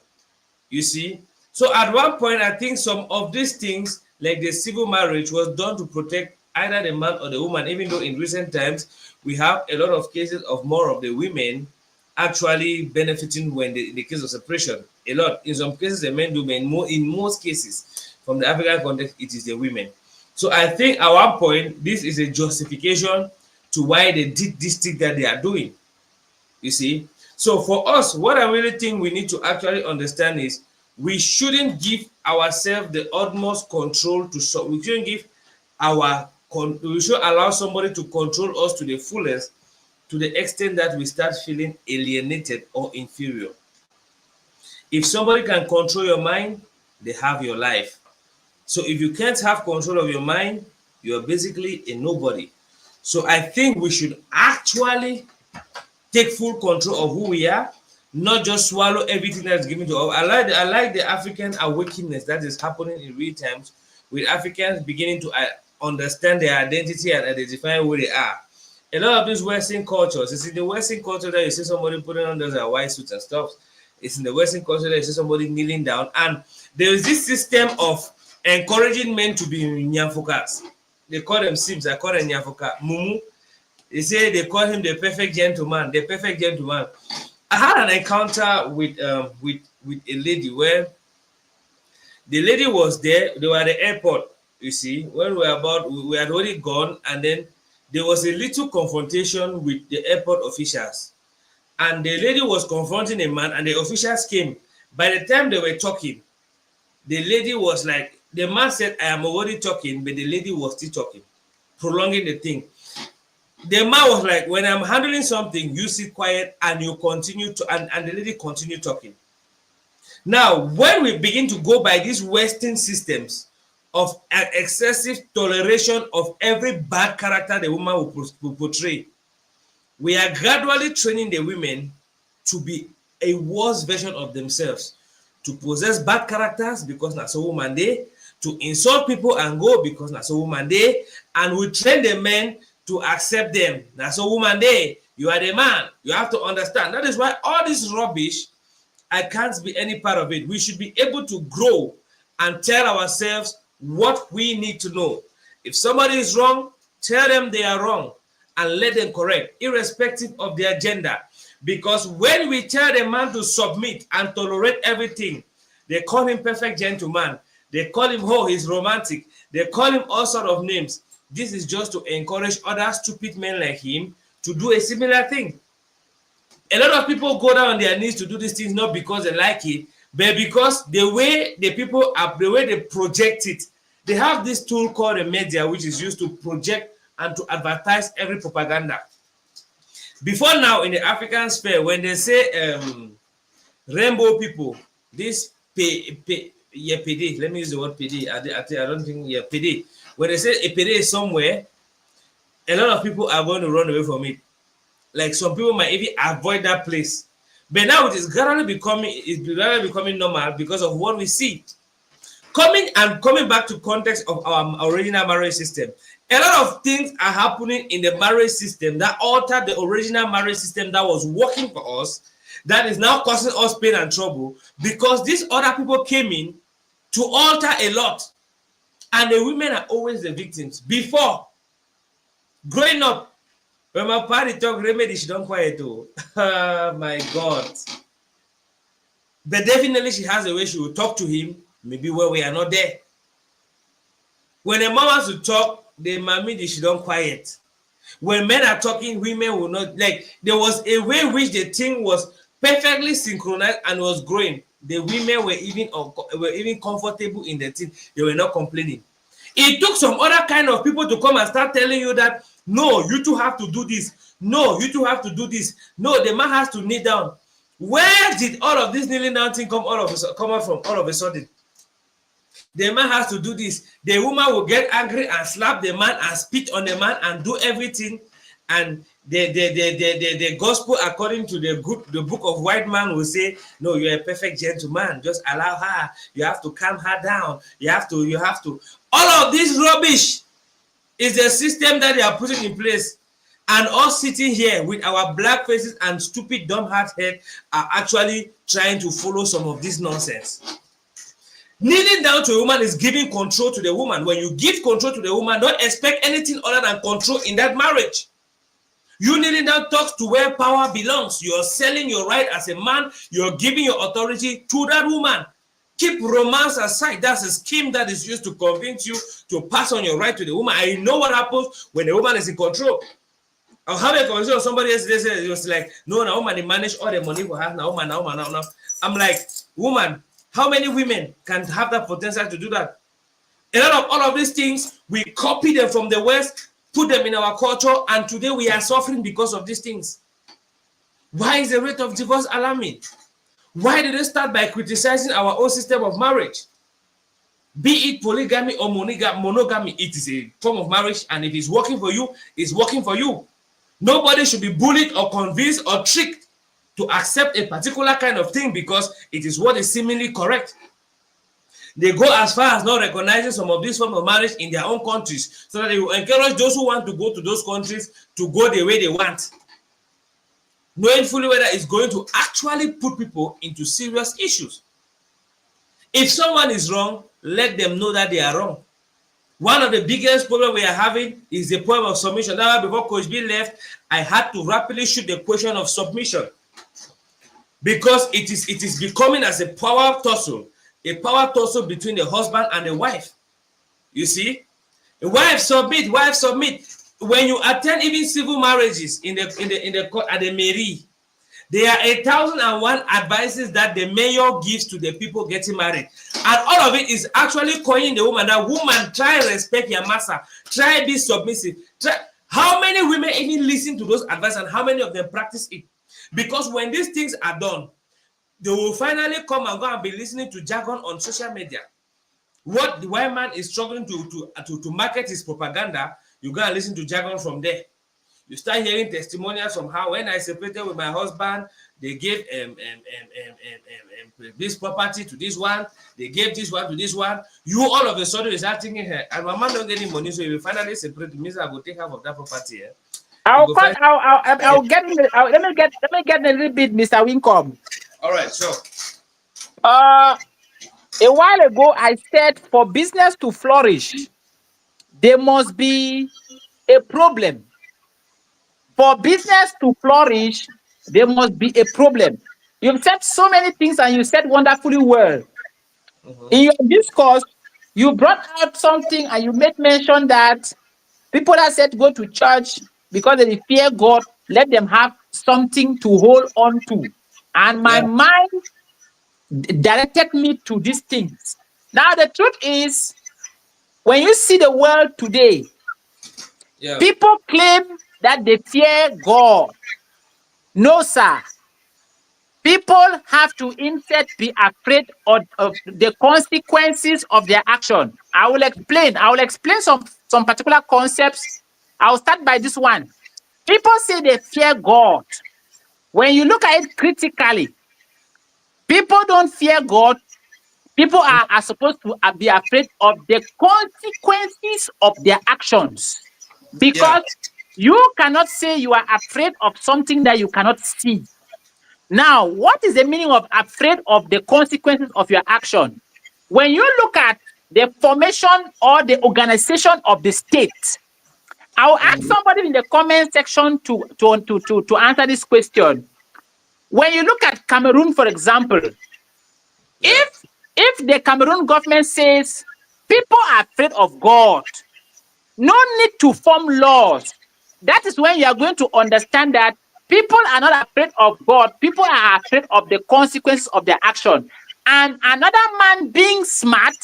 you see. So at one point, I think some of these things, like the civil marriage, was done to protect either the man or the woman, even though in recent times, we have a lot of cases of more of the women actually benefiting when in the case of separation. A lot. In some cases, the men do, but in most cases, from the African context, it is the women. So I think at one point, this is a justification to why they did this thing that they are doing, you see. So for us, what I really think we need to actually understand is we shouldn't give ourselves the utmost control we shouldn't we should allow somebody to control us to the fullest, to the extent that we start feeling alienated or inferior. If somebody can control your mind, they have your life. So if you can't have control of your mind, you're basically a nobody. So I think we should actually take full control of who we are, not just swallow everything that's given to us. I like the African awakeness that is happening in real times, with Africans beginning to understand their identity and identify who they are. A lot of these Western cultures, it's in the Western culture that you see somebody putting on those white suits and stuff. It's in the Western culture that you see somebody kneeling down. And there is this system of encouraging men to be nyanfukas. They call them Sims. I call them nyanfuka. Mumu. They say they call him the perfect gentleman. The perfect gentleman. I had an encounter with a lady where the lady was there. They were at the airport. You see, when we had already gone, and then there was a little confrontation with the airport officials, and the lady was confronting a man, and the officials came. By the time they were talking, the lady was like, the man said, "I am already talking," but the lady was still talking, prolonging the thing. The man was like, "When I'm handling something, you sit quiet and you continue to," and the lady continued talking. Now, when we begin to go by these Western systems of an excessive toleration of every bad character the woman will portray, we are gradually training the women to be a worse version of themselves, to possess bad characters because that's a woman day, to insult people and go because that's a woman day, and we train the men to accept them. That's a woman day. You are the man. You have to understand. That is why all this rubbish, I can't be any part of it. We should be able to grow and tell ourselves what we need to know. If somebody is wrong, tell them they are wrong and let them correct, irrespective of their gender. Because when we tell the man to submit and tolerate everything, they call him perfect gentleman. They call him, oh, he's romantic. They call him all sort of names. This is just to encourage other stupid men like him to do a similar thing. A lot of people go down on their knees to do these things not because they like it, but because the way the people are, the way they project it. They have this tool called the media, which is used to project and to advertise every propaganda. Before now, in the African sphere, when they say rainbow people, this PD, let me use the word PD. I don't think PD. When they say a PD is somewhere, a lot of people are going to run away from it. Like some people might even avoid that place. But now it is gradually becoming normal because of what we see. Coming back to context of our original marriage system, a lot of things are happening in the marriage system that altered the original marriage system that was working for us, that is now causing us pain and trouble because these other people came in to alter a lot. And the women are always the victims. Before, growing up, when my party talk remedy, she don't quiet too. Oh my God. But definitely she has a way she will talk to him, maybe when we are not there. When a man wants to talk, the mommy she don't quiet. When men are talking, women will not, like, there was a way in which the thing was perfectly synchronized and was growing. The women were even comfortable in the thing. They were not complaining. It took some other kind of people to come and start telling you that, no, you two have to do this. No, you two have to do this. No, the man has to kneel down. Where did all of this kneeling down thing come out from all of a sudden? The man has to do this. The woman will get angry and slap the man and spit on the man and do everything. And the gospel, according to the book of Whyte man, will say, no, you're a perfect gentleman. Just allow her. You have to calm her down. You have to. All of this rubbish is the system that they are putting in place. And us sitting here with our black faces and stupid dumb heart head are actually trying to follow some of this nonsense. Kneeling down to a woman is giving control to the woman. When you give control to the woman, don't expect anything other than control in that marriage. You kneeling down talks to where power belongs. You're selling your right as a man. You're giving your authority to that woman. Keep romance aside. That's a scheme that is used to convince you to pass on your right to the woman. I know what happens when the woman is in control. I'll have a conversation with somebody yesterday. It was like, no, now woman, they manage all the money for her. Now, woman. I'm like, woman, how many women can have that potential to do that? A lot of all of these things, we copy them from the West, put them in our culture, and today we are suffering because of these things. Why is the rate of divorce alarming? Why did they start by criticizing our own system of marriage? Be it polygamy or monogamy, it is a form of marriage, and if it's working for you, it's working for you. Nobody should be bullied or convinced or tricked to accept a particular kind of thing because it is what is seemingly correct. They go as far as not recognizing some of these forms of marriage in their own countries, so that they will encourage those who want to go to those countries to go the way they want, knowing fully whether it's going to actually put people into serious issues. If someone is wrong, let them know that they are wrong. One of the biggest problems we are having is the problem of submission. That's why before Coach B left, I had to rapidly shoot the question of submission, because it is becoming as a power tussle between the husband and the wife. You see, wife submit, wife submit. When you attend even civil marriages in the court at the mairie, there are 1,001 advices that the mayor gives to the people getting married, and all of it is actually calling the woman that, woman, try respect your master, try be submissive. How many women even listen to those advice, and how many of them practice it? Because when these things are done, they will finally come and go and be listening to jargon on social media. What the white man is struggling to market his propaganda, you go and listen to jargon from there. You start hearing testimonials from how, when I separated with my husband, they gave this property to this one, they gave this one to this one. You all of a sudden is start thinking, hey, and my man don't get any money, so if you finally separate, it means I will take half of that property. Eh? I'll get let me get a little bit, Mr. Wincom. All right, so a while ago I said for business to flourish, there must be a problem. For business to flourish, there must be a problem. You've said so many things and you said wonderfully well. In your discourse, you brought out something and you made mention that people that said go to church because they fear God, let them have something to hold on to. And my mind directed me to these things. Now, the truth is, when you see the world today, people claim that they fear God. No, sir. People have to instead be afraid of the consequences of their action. I will explain some particular concepts. I'll start by this one. People say they fear God. When you look at it critically, people don't fear God. People are supposed to be afraid of the consequences of their actions. Because you cannot say you are afraid of something that you cannot see. Now, what is the meaning of afraid of the consequences of your action? When you look at the formation or the organization of the state, I'll ask somebody in the comment section to answer this question. When you look at Cameroon, for example, if the Cameroon government says people are afraid of God, no need to form laws, that is when you are going to understand that people are not afraid of God. People are afraid of the consequences of their action. And another man being smart,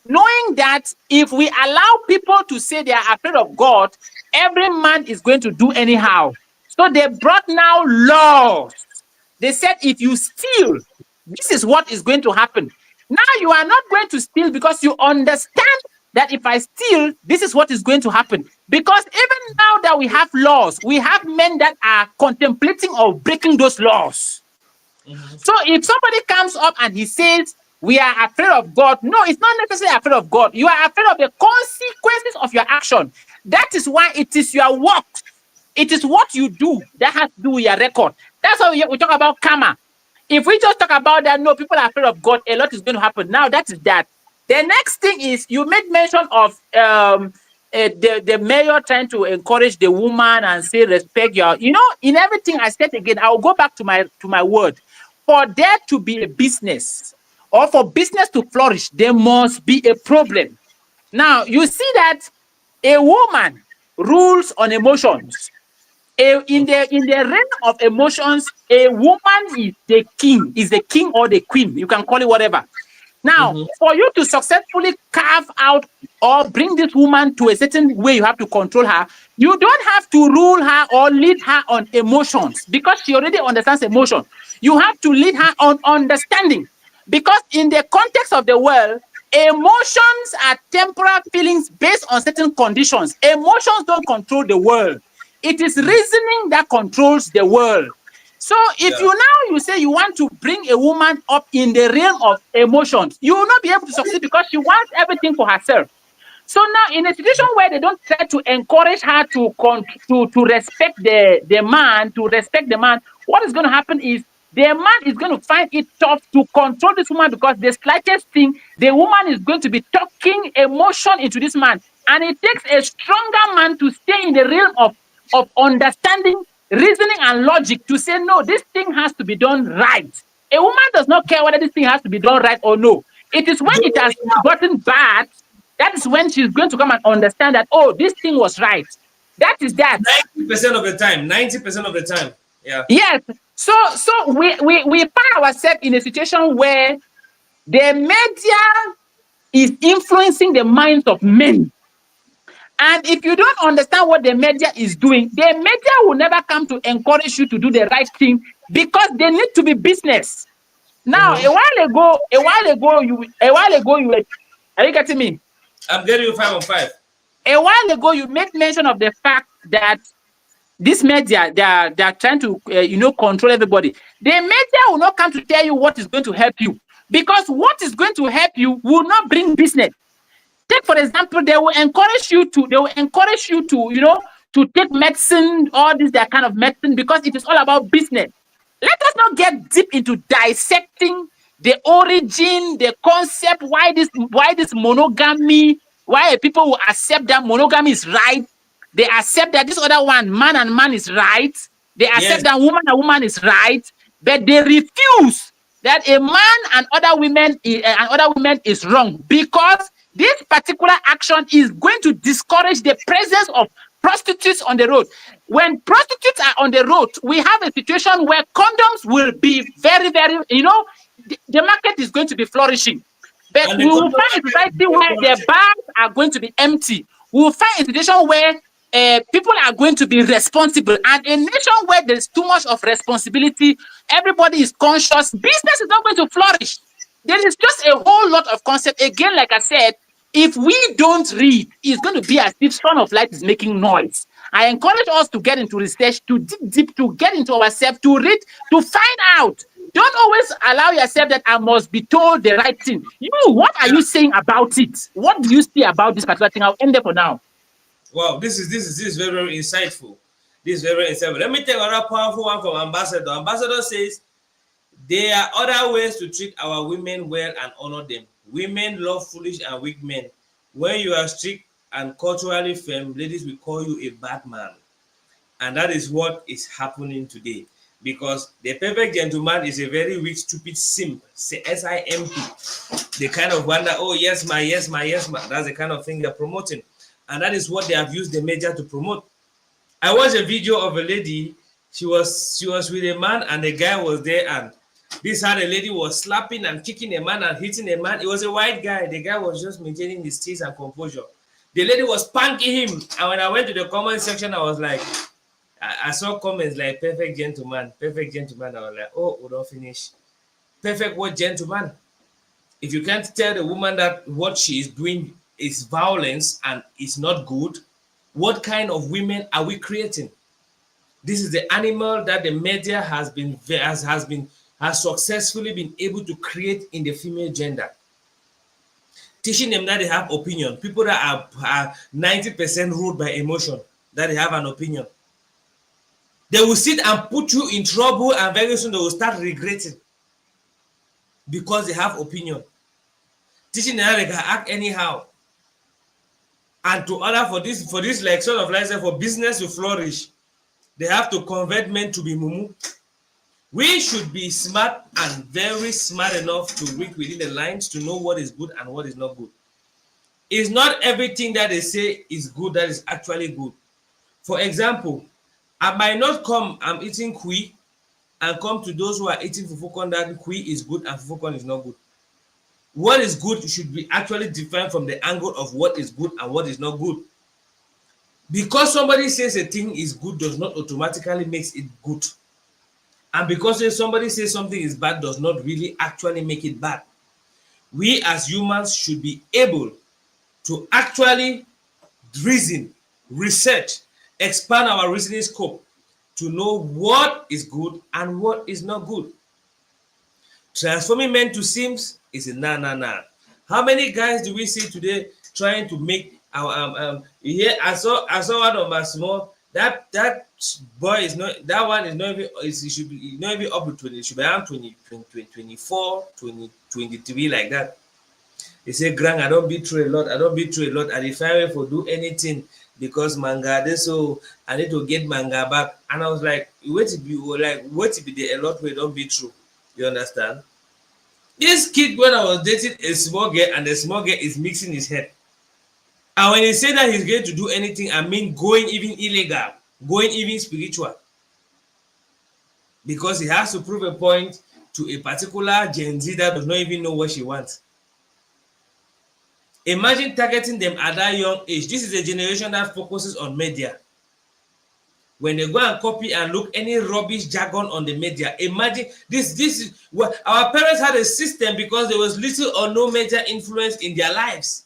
knowing that if we allow people to say they are afraid of God, every man is going to do anyhow. So they brought now laws. They said, if you steal, this is what is going to happen. Now you are not going to steal because you understand that if I steal, this is what is going to happen. Because even now that we have laws, we have men that are contemplating of breaking those laws. So if somebody comes up and he says, we are afraid of God, no, it's not necessarily afraid of God. You are afraid of the consequences of your action. That is why it is your work. It is what you do that has to do with your record. That's why we talk about karma. If we just talk about that, no, people are afraid of God, a lot is going to happen. Now, that is that. The next thing is, you made mention of the mayor trying to encourage the woman and say, respect your, in everything I said again, I will go back to my word. For there to be a business or for business to flourish, there must be a problem. Now, you see that a woman rules on emotions. In the realm of emotions, a woman is the king or the queen. You can call it whatever. Now, for you to successfully carve out or bring this woman to a certain way, you have to control her. You don't have to rule her or lead her on emotions because she already understands emotion. You have to lead her on understanding because in the context of the world, emotions are temporal feelings based on certain conditions. Emotions don't control the world. It is reasoning that controls the world. So if you say you want to bring a woman up in the realm of emotions, you will not be able to succeed because she wants everything for herself. So now, in a situation where they don't try to encourage her to respect the man, what is going to happen is the man is going to find it tough to control this woman because the slightest thing, the woman is going to be talking emotion into this man. And it takes a stronger man to stay in the realm of understanding, reasoning, and logic to say, no, this thing has to be done right. A woman does not care whether this thing has to be done right or no. It is when it has gotten bad, that is when she's going to come and understand that, oh, this thing was right. That is that. 90% of the time. 90% of the time. Yeah. Yes. So we find ourselves in a situation where the media is influencing the minds of men. And if you don't understand what the media is doing, the media will never come to encourage you to do the right thing because they need to be business. Now, a while ago, you were, are you getting me? I'm getting you 5 on 5. A while ago, you made mention of the fact that this media, they are trying to, control everybody. The media will not come to tell you what is going to help you because what is going to help you will not bring business. Take, for example, they will encourage you to, to take medicine, all this, that kind of medicine, because it is all about business. Let us not get deep into dissecting the origin, the concept, why this monogamy, why people will accept that monogamy is right. They accept that this other one, man and man, is right. They accept that woman and woman is right, but they refuse that a man and other women is wrong because this particular action is going to discourage the presence of prostitutes on the road. When prostitutes are on the road, we have a situation where condoms will be very, very, the market is going to be flourishing. But we will find a society where the bars are going to be empty. We will find a situation where people are going to be responsible. And a nation where there's too much of responsibility, everybody is conscious, business is not going to flourish. There is just a whole lot of concept. Again, like I said, if we don't read, it's going to be as if Son of Light is making noise. I encourage us to get into research, to dig deep, to get into ourselves, to read, to find out. Don't always allow yourself that I must be told the right thing. What are you saying about it? What do you see about this particular thing? I'll end there for now. Wow, this is very, very insightful. This is very, very insightful. Let me take another powerful one from Ambassador. Ambassador says, there are other ways to treat our women well and honor them. Women love foolish and weak men. When you are strict and culturally firm, ladies will call you a bad man. And that is what is happening today. Because the perfect gentleman is a very weak, stupid simp, SIMP. The kind of one that, oh, yes, my, yes, my, yes, my. That's the kind of thing they're promoting. And that is what they have used the media to promote. I watched a video of a lady. She was with a man and the guy was there, and this how the lady was slapping and kicking a man and hitting a man. It was a white guy. The guy was just maintaining his peace and composure. The lady was spanking him. And when I went to the comment section, I was like, I saw comments like perfect gentleman, perfect gentleman. I was like, oh, we don't finish. Perfect what gentleman? If you can't tell the woman that what she is doing is violence and it's not good, what kind of women are we creating? This is the animal that the media has successfully been able to create in the female gender. Teaching them that they have opinion. People that are 90% ruled by emotion, that they have an opinion. They will sit and put you in trouble, and very soon they will start regretting because they have opinion. Teaching them that they can act anyhow. And to order for this like sort of like for business to flourish, they have to convert men to be mumu. We should be smart and very smart enough to read within the lines to know what is good and what is not good. It's not everything that they say is good that is actually good. For example, I might not come, I'm eating kui, and come to those who are eating fufukon that kui is good and fufukon is not good. What is good should be actually defined from the angle of what is good and what is not good. Because somebody says a thing is good does not automatically make it good. And because somebody says something is bad does not really actually make it bad. We as humans should be able to actually reason, research, expand our reasoning scope to know what is good and what is not good. Transforming men to Sims is a nah. How many guys do we see today trying to make our here? I saw one of my small that boy is not, that one is not even, he should be not even up to 20, it should be around 24, 23 like that. He said, Grand, I don't be through a lot. I don't be through a lot. And if I for do anything because manga this, so I need to get manga back. And I was like, wait to be like, wait to be there a lot we don't be true. You understand? This kid, when I was dating a small girl, and the small girl is mixing his head. And when he said that he's going to do anything, I mean going even illegal, going even spiritual. Because he has to prove a point to a particular Gen Z that does not even know what she wants. Imagine targeting them at that young age. This is a generation that focuses on media. When they go and copy and look any rubbish jargon on the media, imagine this is what our parents had a system because there was little or no media influence in their lives.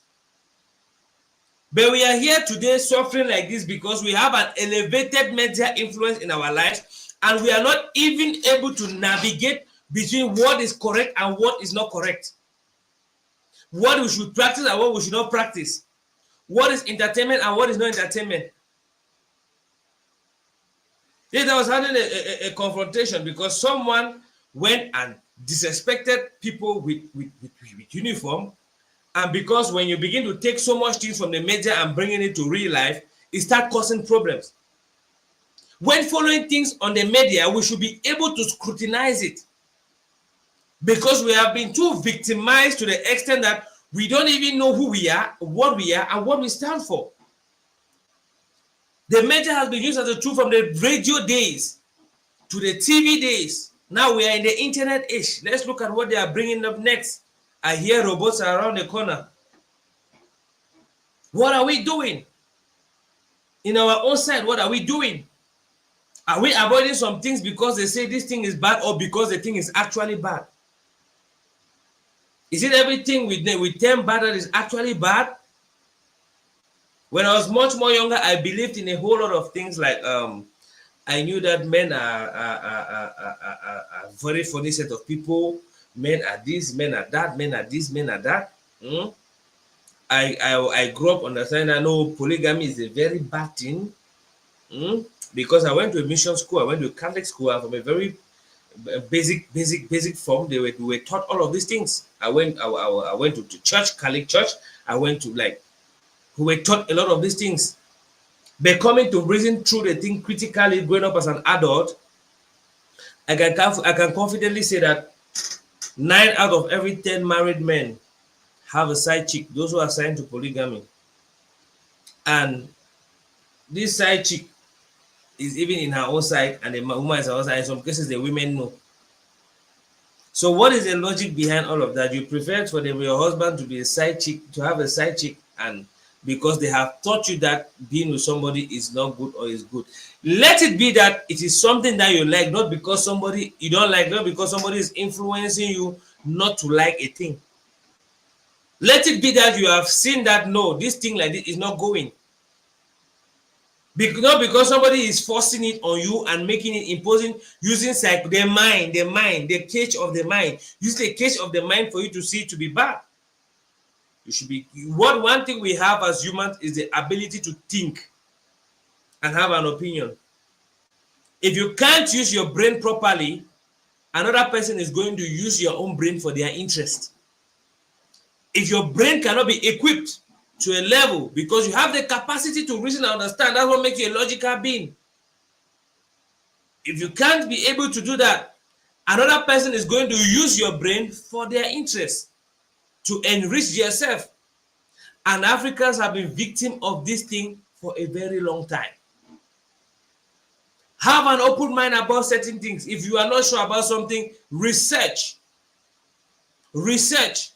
But we are here today suffering like this because we have an elevated media influence in our lives, and we are not even able to navigate between what is correct and what is not correct. What we should practice and what we should not practice. What is entertainment and what is not entertainment. Yes, I was having a confrontation because someone went and disrespected people with uniform. And because when you begin to take so much things from the media and bringing it to real life, it starts causing problems. When following things on the media, we should be able to scrutinize it. Because we have been too victimized to the extent that we don't even know who we are, and what we stand for. The media has been used as a tool from the radio days to the TV days. Now we are in the internet age. Let's look at what they are bringing up next. I hear robots are around the corner. What are we doing? In our own side, what are we doing? Are we avoiding some things because they say this thing is bad or because the thing is actually bad? Is it everything we term bad that is actually bad? When I was much more younger, I believed in a whole lot of things like I knew that men are a very funny set of people. Men are this, men are that, men are this, men are that. I grew up understanding I know polygamy is a very bad thing. Because I went to a mission school, I went to a Catholic school, I'm from a very basic form. We were taught all of these things. I went to church, Catholic church. I went to we were taught a lot of these things. But coming to reason through the thing critically, growing up as an adult, I can confidently say that 9 out of every 10 married men have a side chick, those who are signed to polygamy. And this side chick is even in her own side, and the woman is her own side. In some cases, the women know. So what is the logic behind all of that? You prefer for your husband to be a side chick, to have a side chick, and because they have taught you that being with somebody is not good or is good. Let it be that it is something that you like, not because somebody you don't like, not because somebody is influencing you not to like a thing. Let it be that you have seen that no, this thing like this is not going. Not because somebody is forcing it on you and making it imposing, using the cage of the mind. Use the cage of the mind for you to see it to be bad. You should be one thing we have as humans is the ability to think and have an opinion. If you can't use your brain properly, another person is going to use your own brain for their interest. If your brain cannot be equipped to a level because you have the capacity to reason and understand, that's what makes you a logical being. If you can't be able to do that, another person is going to use your brain for their interest, to enrich yourself. And Africans have been victim of this thing for a very long time. Have an open mind about certain things. If you are not sure about something, research. Research.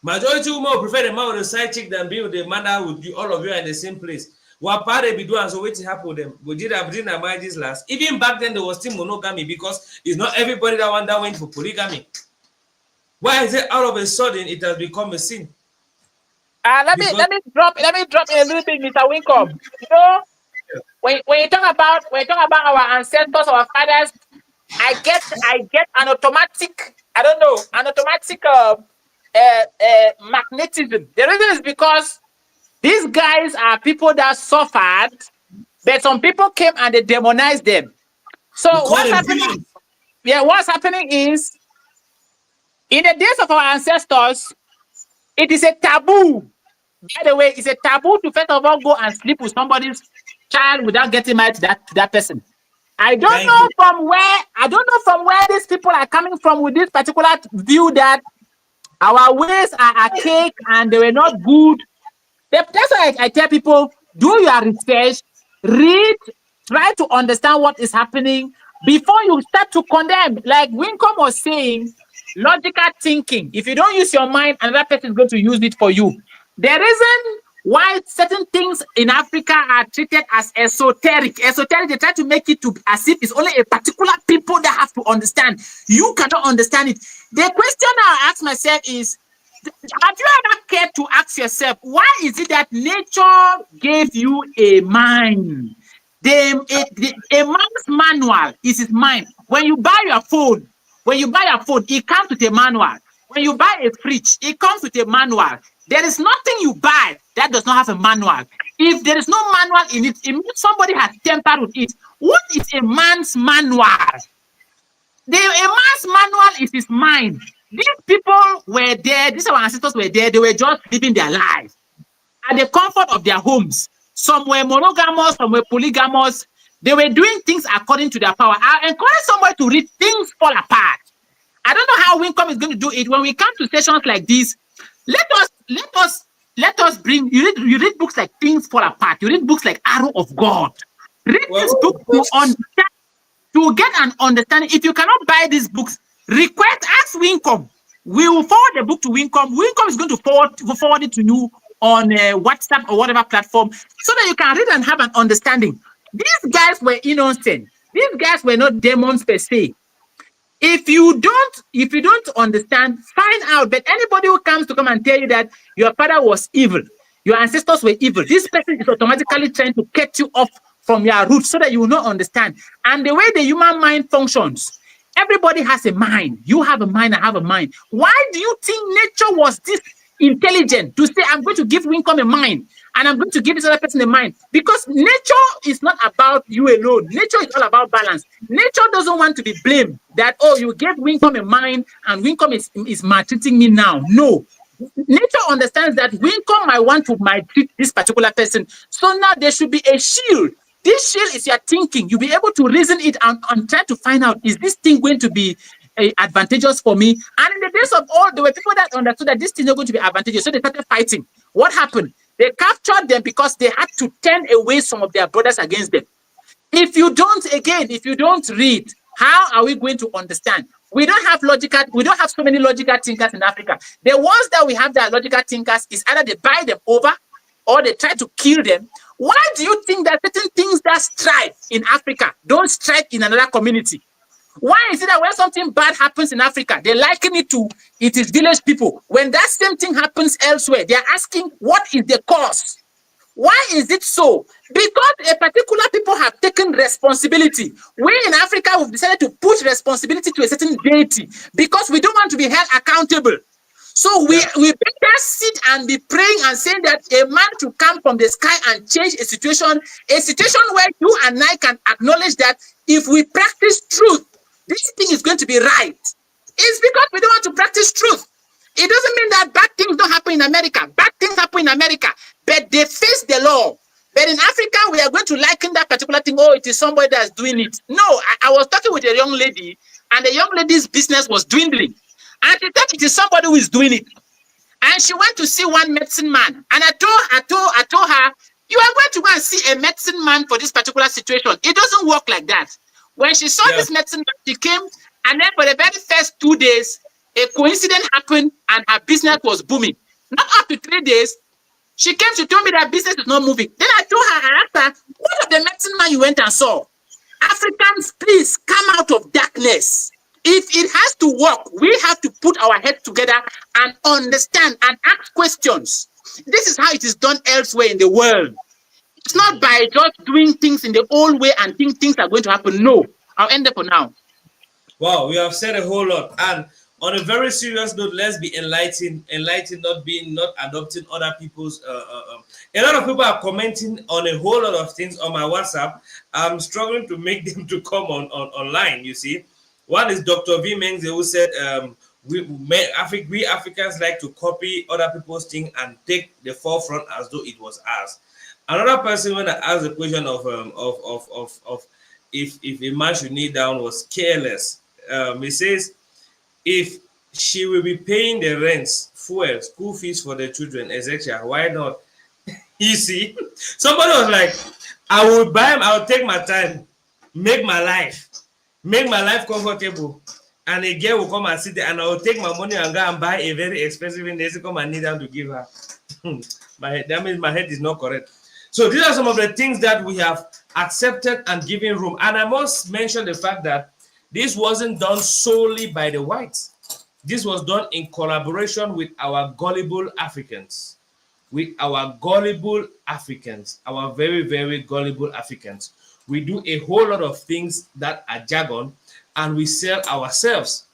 Majority of women prefer the man with a side chick than be with the man that would be all of you are in the same place. What part they be doing, so wait to happen with them. We did have marriages last. Even back then, there was still monogamy because it's not everybody that went for polygamy. Why is it all of a sudden it has become a sin? Let me drop in a little bit, Mr. Wincom. You know, when you talk about our ancestors, our fathers, I get an automatic, I don't know, an automatic magnetism. The reason is because these guys are people that suffered, but some people came and they demonized them. We So call what's them happening? demons. Yeah, what's happening is in the days of our ancestors, it is a taboo. By the way, it's a taboo to first of all go and sleep with somebody's child without getting married to that person. Thank you. I don't know from where these people are coming from with this particular view that our ways are archaic and they were not good. That's why I tell people, do your research, read, try to understand what is happening before you start to condemn. Like Wincom was saying, logical thinking. If you don't use your mind, another person is going to use it for you. The reason why certain things in Africa are treated as esoteric, they try to make it to as if it's only a particular people that have to understand. You cannot understand it. The question I ask myself is, have you ever cared to ask yourself, why is it that nature gave you a mind? A man's manual is his mind. When you buy your phone, it comes with a manual. When you buy a fridge, it comes with a manual. There is nothing you buy that does not have a manual. If there is no manual in it, it means somebody has tampered with it. What is a man's manual? A man's manual is his mind. These people were there, these our ancestors were there, they were just living their life at the comfort of their homes. Some were monogamous, some were polygamous. They were doing things according to their power. I encourage somebody to read Things Fall Apart. I don't know how Wincom is going to do it. When we come to sessions like this, let us bring you read books like Things Fall Apart. You read books like Arrow of God. Read this book to understand, to get an understanding. If you cannot buy these books, ask Wincom. We will forward the book to Wincom. Wincom is going to forward it to you on WhatsApp or whatever platform so that you can read and have an understanding. These guys were innocent. These guys were not demons per se. If you don't understand, find out. But anybody who comes to come and tell you that your father was evil, your ancestors were evil, this person is automatically trying to cut you off from your roots so that you will not understand. And the way the human mind functions, everybody has a mind. You have a mind, I have a mind. Why do you think nature was this intelligent to say, I'm going to give Wincom a mind and I'm going to give this other person a mind? Because nature is not about you alone. Nature is all about balance. Nature doesn't want to be blamed that, oh, you gave Wincom a mind and Wincom is maltreating me now. No. Nature understands that Wincom might want to maltreat this particular person. So now there should be a shield. This shield is your thinking. You'll be able to reason it and try to find out, is this thing going to be advantageous for me? And in the days of old, there were people that understood that this thing is not going to be advantageous. So they started fighting. What happened? They captured them because they had to turn away some of their brothers against them. If you don't read, how are we going to understand? We don't have so many logical thinkers in Africa. The ones that we have that logical thinkers is either they buy them over or they try to kill them. Why do you think that certain things that strive in Africa don't strive in another community? Why is it that when something bad happens in Africa, they liken it to it is village people? When that same thing happens elsewhere, they're asking, what is the cause? Why is it so? Because a particular people have taken responsibility. We in Africa, we've decided to put responsibility to a certain deity because we don't want to be held accountable. So we better sit and be praying and saying that a man to come from the sky and change a situation where you and I can acknowledge that if we practice truth, this thing is going to be right. It's because we don't want to practice truth. It doesn't mean that bad things don't happen in America. Bad things happen in America, but they face the law. But in Africa, we are going to liken that particular thing. Oh, it is somebody that's doing it. No, I was talking with a young lady, and the young lady's business was dwindling. And she thought it is somebody who is doing it. And she went to see one medicine man. And I told her, you are going to go and see a medicine man for this particular situation. It doesn't work like that. When she saw this medicine man, she came, and then for the very first 2 days, a coincidence happened, and her business was booming. Not up to 3 days, she came, she told me that business is not moving. Then I told her, I asked her, what of the medicine man you went and saw? Africans, please come out of darkness. If it has to work, we have to put our heads together and understand and ask questions. This is how it is done elsewhere in the world. It's not by just doing things in the old way and think things are going to happen. No, I'll end there for now. Wow, we have said a whole lot. And on a very serious note, let's be enlightened, not adopting other people's. A lot of people are commenting on a whole lot of things on my WhatsApp. I'm struggling to make them to come on online. You see, one is Dr. V Mengze, who said, we Africans like to copy other people's thing and take the forefront as though it was ours. Another person, when I asked the question of if a man should kneel down, was careless. He says, if she will be paying the rents, fuel, school fees for the children, etc., why not? You see, somebody was like, I'll take my time, make my life comfortable, and a girl will come and sit there, and I will take my money and go and buy a very expensive thing. They come and kneel down to give her. That means my head is not correct. So these are some of the things that we have accepted and given room. And I must mention the fact that this wasn't done solely by the whites. This was done in collaboration with our gullible Africans. Our very, very gullible Africans. We do a whole lot of things that are jargon, and we sell ourselves.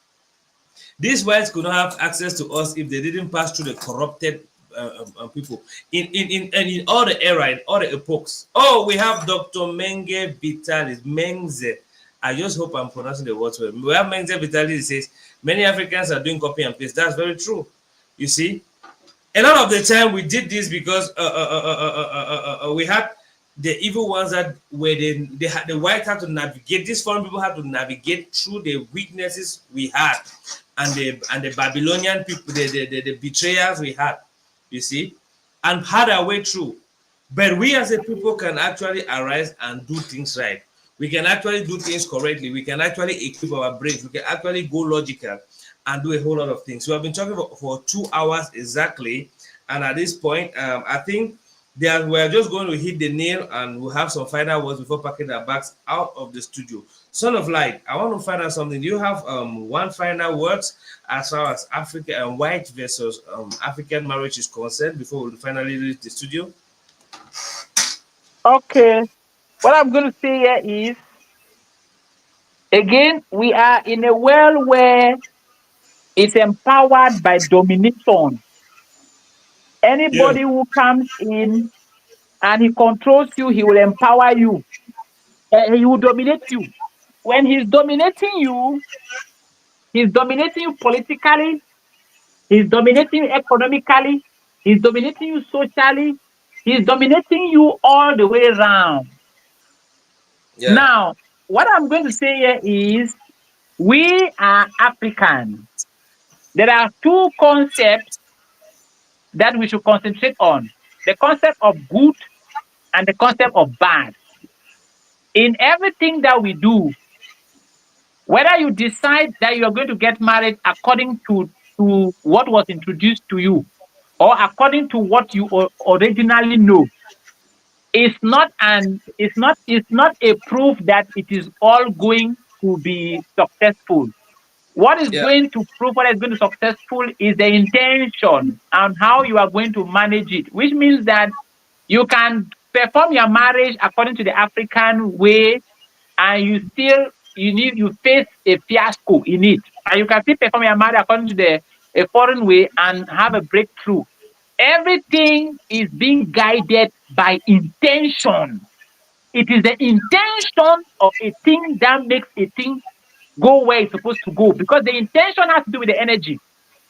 These whites could not have access to us if they didn't pass through the corrupted people in all the era, in all the epochs. Oh, we have Dr. Mengze. I just hope I'm pronouncing the words well. We have Mengze Vitalis says many Africans are doing copy and paste. That's very true. You see, a lot of the time we did this because we had the evil ones that were the white had to navigate. These foreign people had to navigate through the weaknesses we had and the Babylonian people, the betrayers we had. You see, and had our way through. But we as a people can actually arise and do things right. We can actually do things correctly. We can actually equip our brains. We can actually go logical and do a whole lot of things. So I've been talking for 2 hours exactly. And at this point, I think we're just going to hit the nail, and we'll have some final words before packing our bags out of the studio. Son of Light, I want to find out something. Do you have one final words as far as Africa and white versus African marriage is concerned before we finally leave the studio? Okay. What I'm going to say here is, again, we are in a world where it's empowered by domination. Yeah. Anybody who comes in and he controls you, he will empower you. He will dominate you. When he's dominating you politically, he's dominating you economically, he's dominating you socially, he's dominating you all the way around. Yeah. Now, what I'm going to say here is, we are Africans. There are two concepts that we should concentrate on: the concept of good and the concept of bad. In everything that we do, whether you decide that you're going to get married according to what was introduced to you, or according to what you originally know, it's not a proof that it is all going to be successful. What is Yeah. going to prove what is going to be successful is the intention and how you are going to manage it, which means that you can perform your marriage according to the African way, and you face a fiasco in it, and you can still perform your marriage according to a foreign way and have a breakthrough. Everything is being guided by intention. It is the intention of a thing that makes a thing go where it's supposed to go, because the intention has to do with the energy.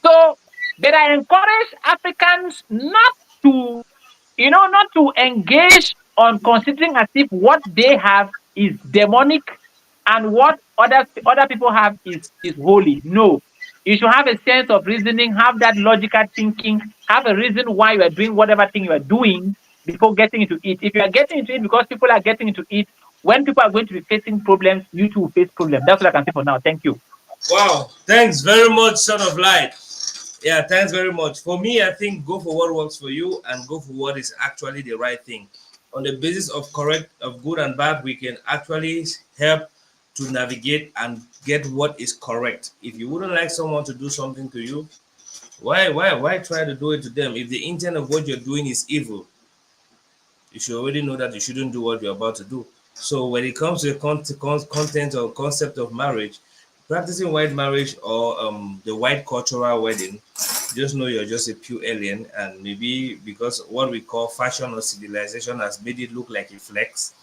So, but I encourage Africans not to engage on considering as if what they have is demonic and what other people have is holy. No. You should have a sense of reasoning, have that logical thinking, have a reason why you are doing whatever thing you are doing before getting into it. If you are getting into it because people are getting into it, when people are going to be facing problems, you too will face problems. That's what I can say for now. Thank you. Wow. Thanks very much, Son of Light. Yeah, thanks very much. For me, I think go for what works for you and go for what is actually the right thing. On the basis of good and bad, we can actually help to navigate and get what is correct. If you wouldn't like someone to do something to you, why try to do it to them if the intent of what you're doing is evil? You should already know that you shouldn't do what you're about to do. So when it comes to the content or concept of marriage, practicing white marriage or the white cultural wedding, just know you're just a pure alien, and maybe because what we call fashion or civilization has made it look like a flex.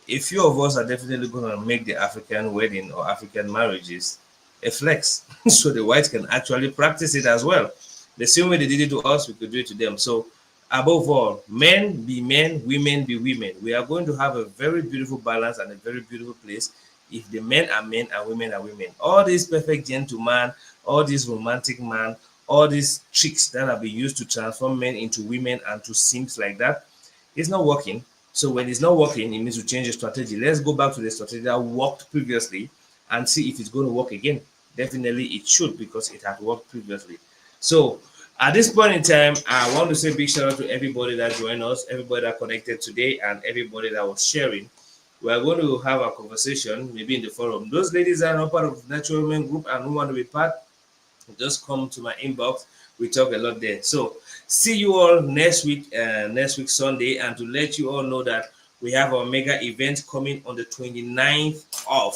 A few of us are definitely going to make the African wedding or African marriages a flex, so the whites can actually practice it as well. The same way they did it to us, we could do it to them. So, above all, men be men, women be women. We are going to have a very beautiful balance and a very beautiful place if the men are men and women are women. All this perfect gentleman, all this romantic man, all these tricks that have been used to transform men into women and to simps like that, it's not working. So when it's not working, it means to change the strategy. Let's go back to the strategy that worked previously and see if it's going to work again. Definitely it should, because it had worked previously. So at this point in time, I want to say big shout out to everybody that joined us, everybody that connected today, and everybody that was sharing. We are going to have a conversation maybe in the forum. Those ladies that are not part of the Natural Women group and who want to be part, just come to my inbox. We talk a lot there. So see you all next week Sunday. And to let you all know that we have our mega event coming on the 29th of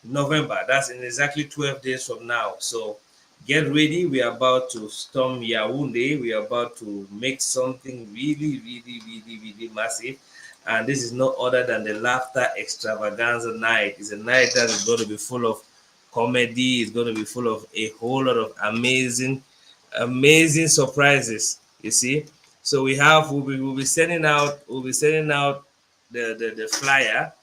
November. That's in exactly 12 days from now. So get ready. We are about to storm Yaoundé. We are about to make something really, really, really, really massive. And this is no other than the Laughter Extravaganza Night. It's a night that is going to be full of comedy. It's going to be full of a whole lot of amazing, amazing surprises. You see. So we'll be sending out the flyer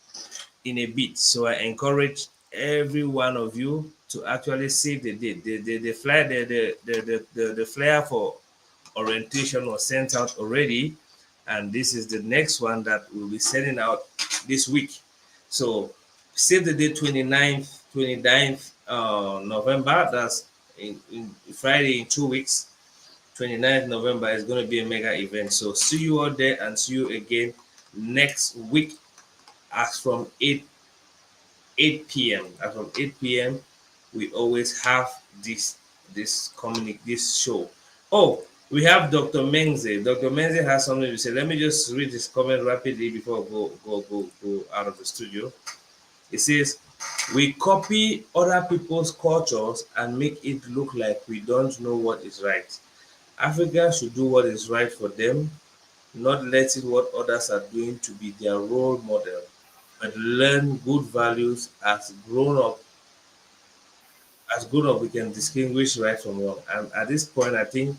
in a bit. So I encourage every one of you to actually save the date. The flyer the flyer for orientation was sent out already, and this is the next one that we'll be sending out this week. So save the date 29th November. That's in Friday in 2 weeks. 29th November is going to be a mega event. So see you all there and see you again next week as from 8 p.m. And from 8 p.m. we always have this show. Oh, we have Dr. Menze. Dr. Menze has something to say. Let me just read this comment rapidly before I go out of the studio. It says, we copy other people's cultures and make it look like we don't know what is right. Africans should do what is right for them, not letting what others are doing to be their role model, but learn good values as grown up, we can distinguish right from wrong. And at this point, I think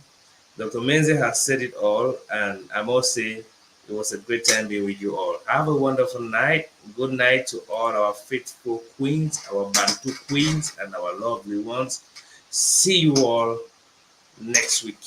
Dr. Menze has said it all, and I must say it was a great time being with you all. Have a wonderful night. Good night to all our faithful queens, our Bantu queens, and our lovely ones. See you all next week.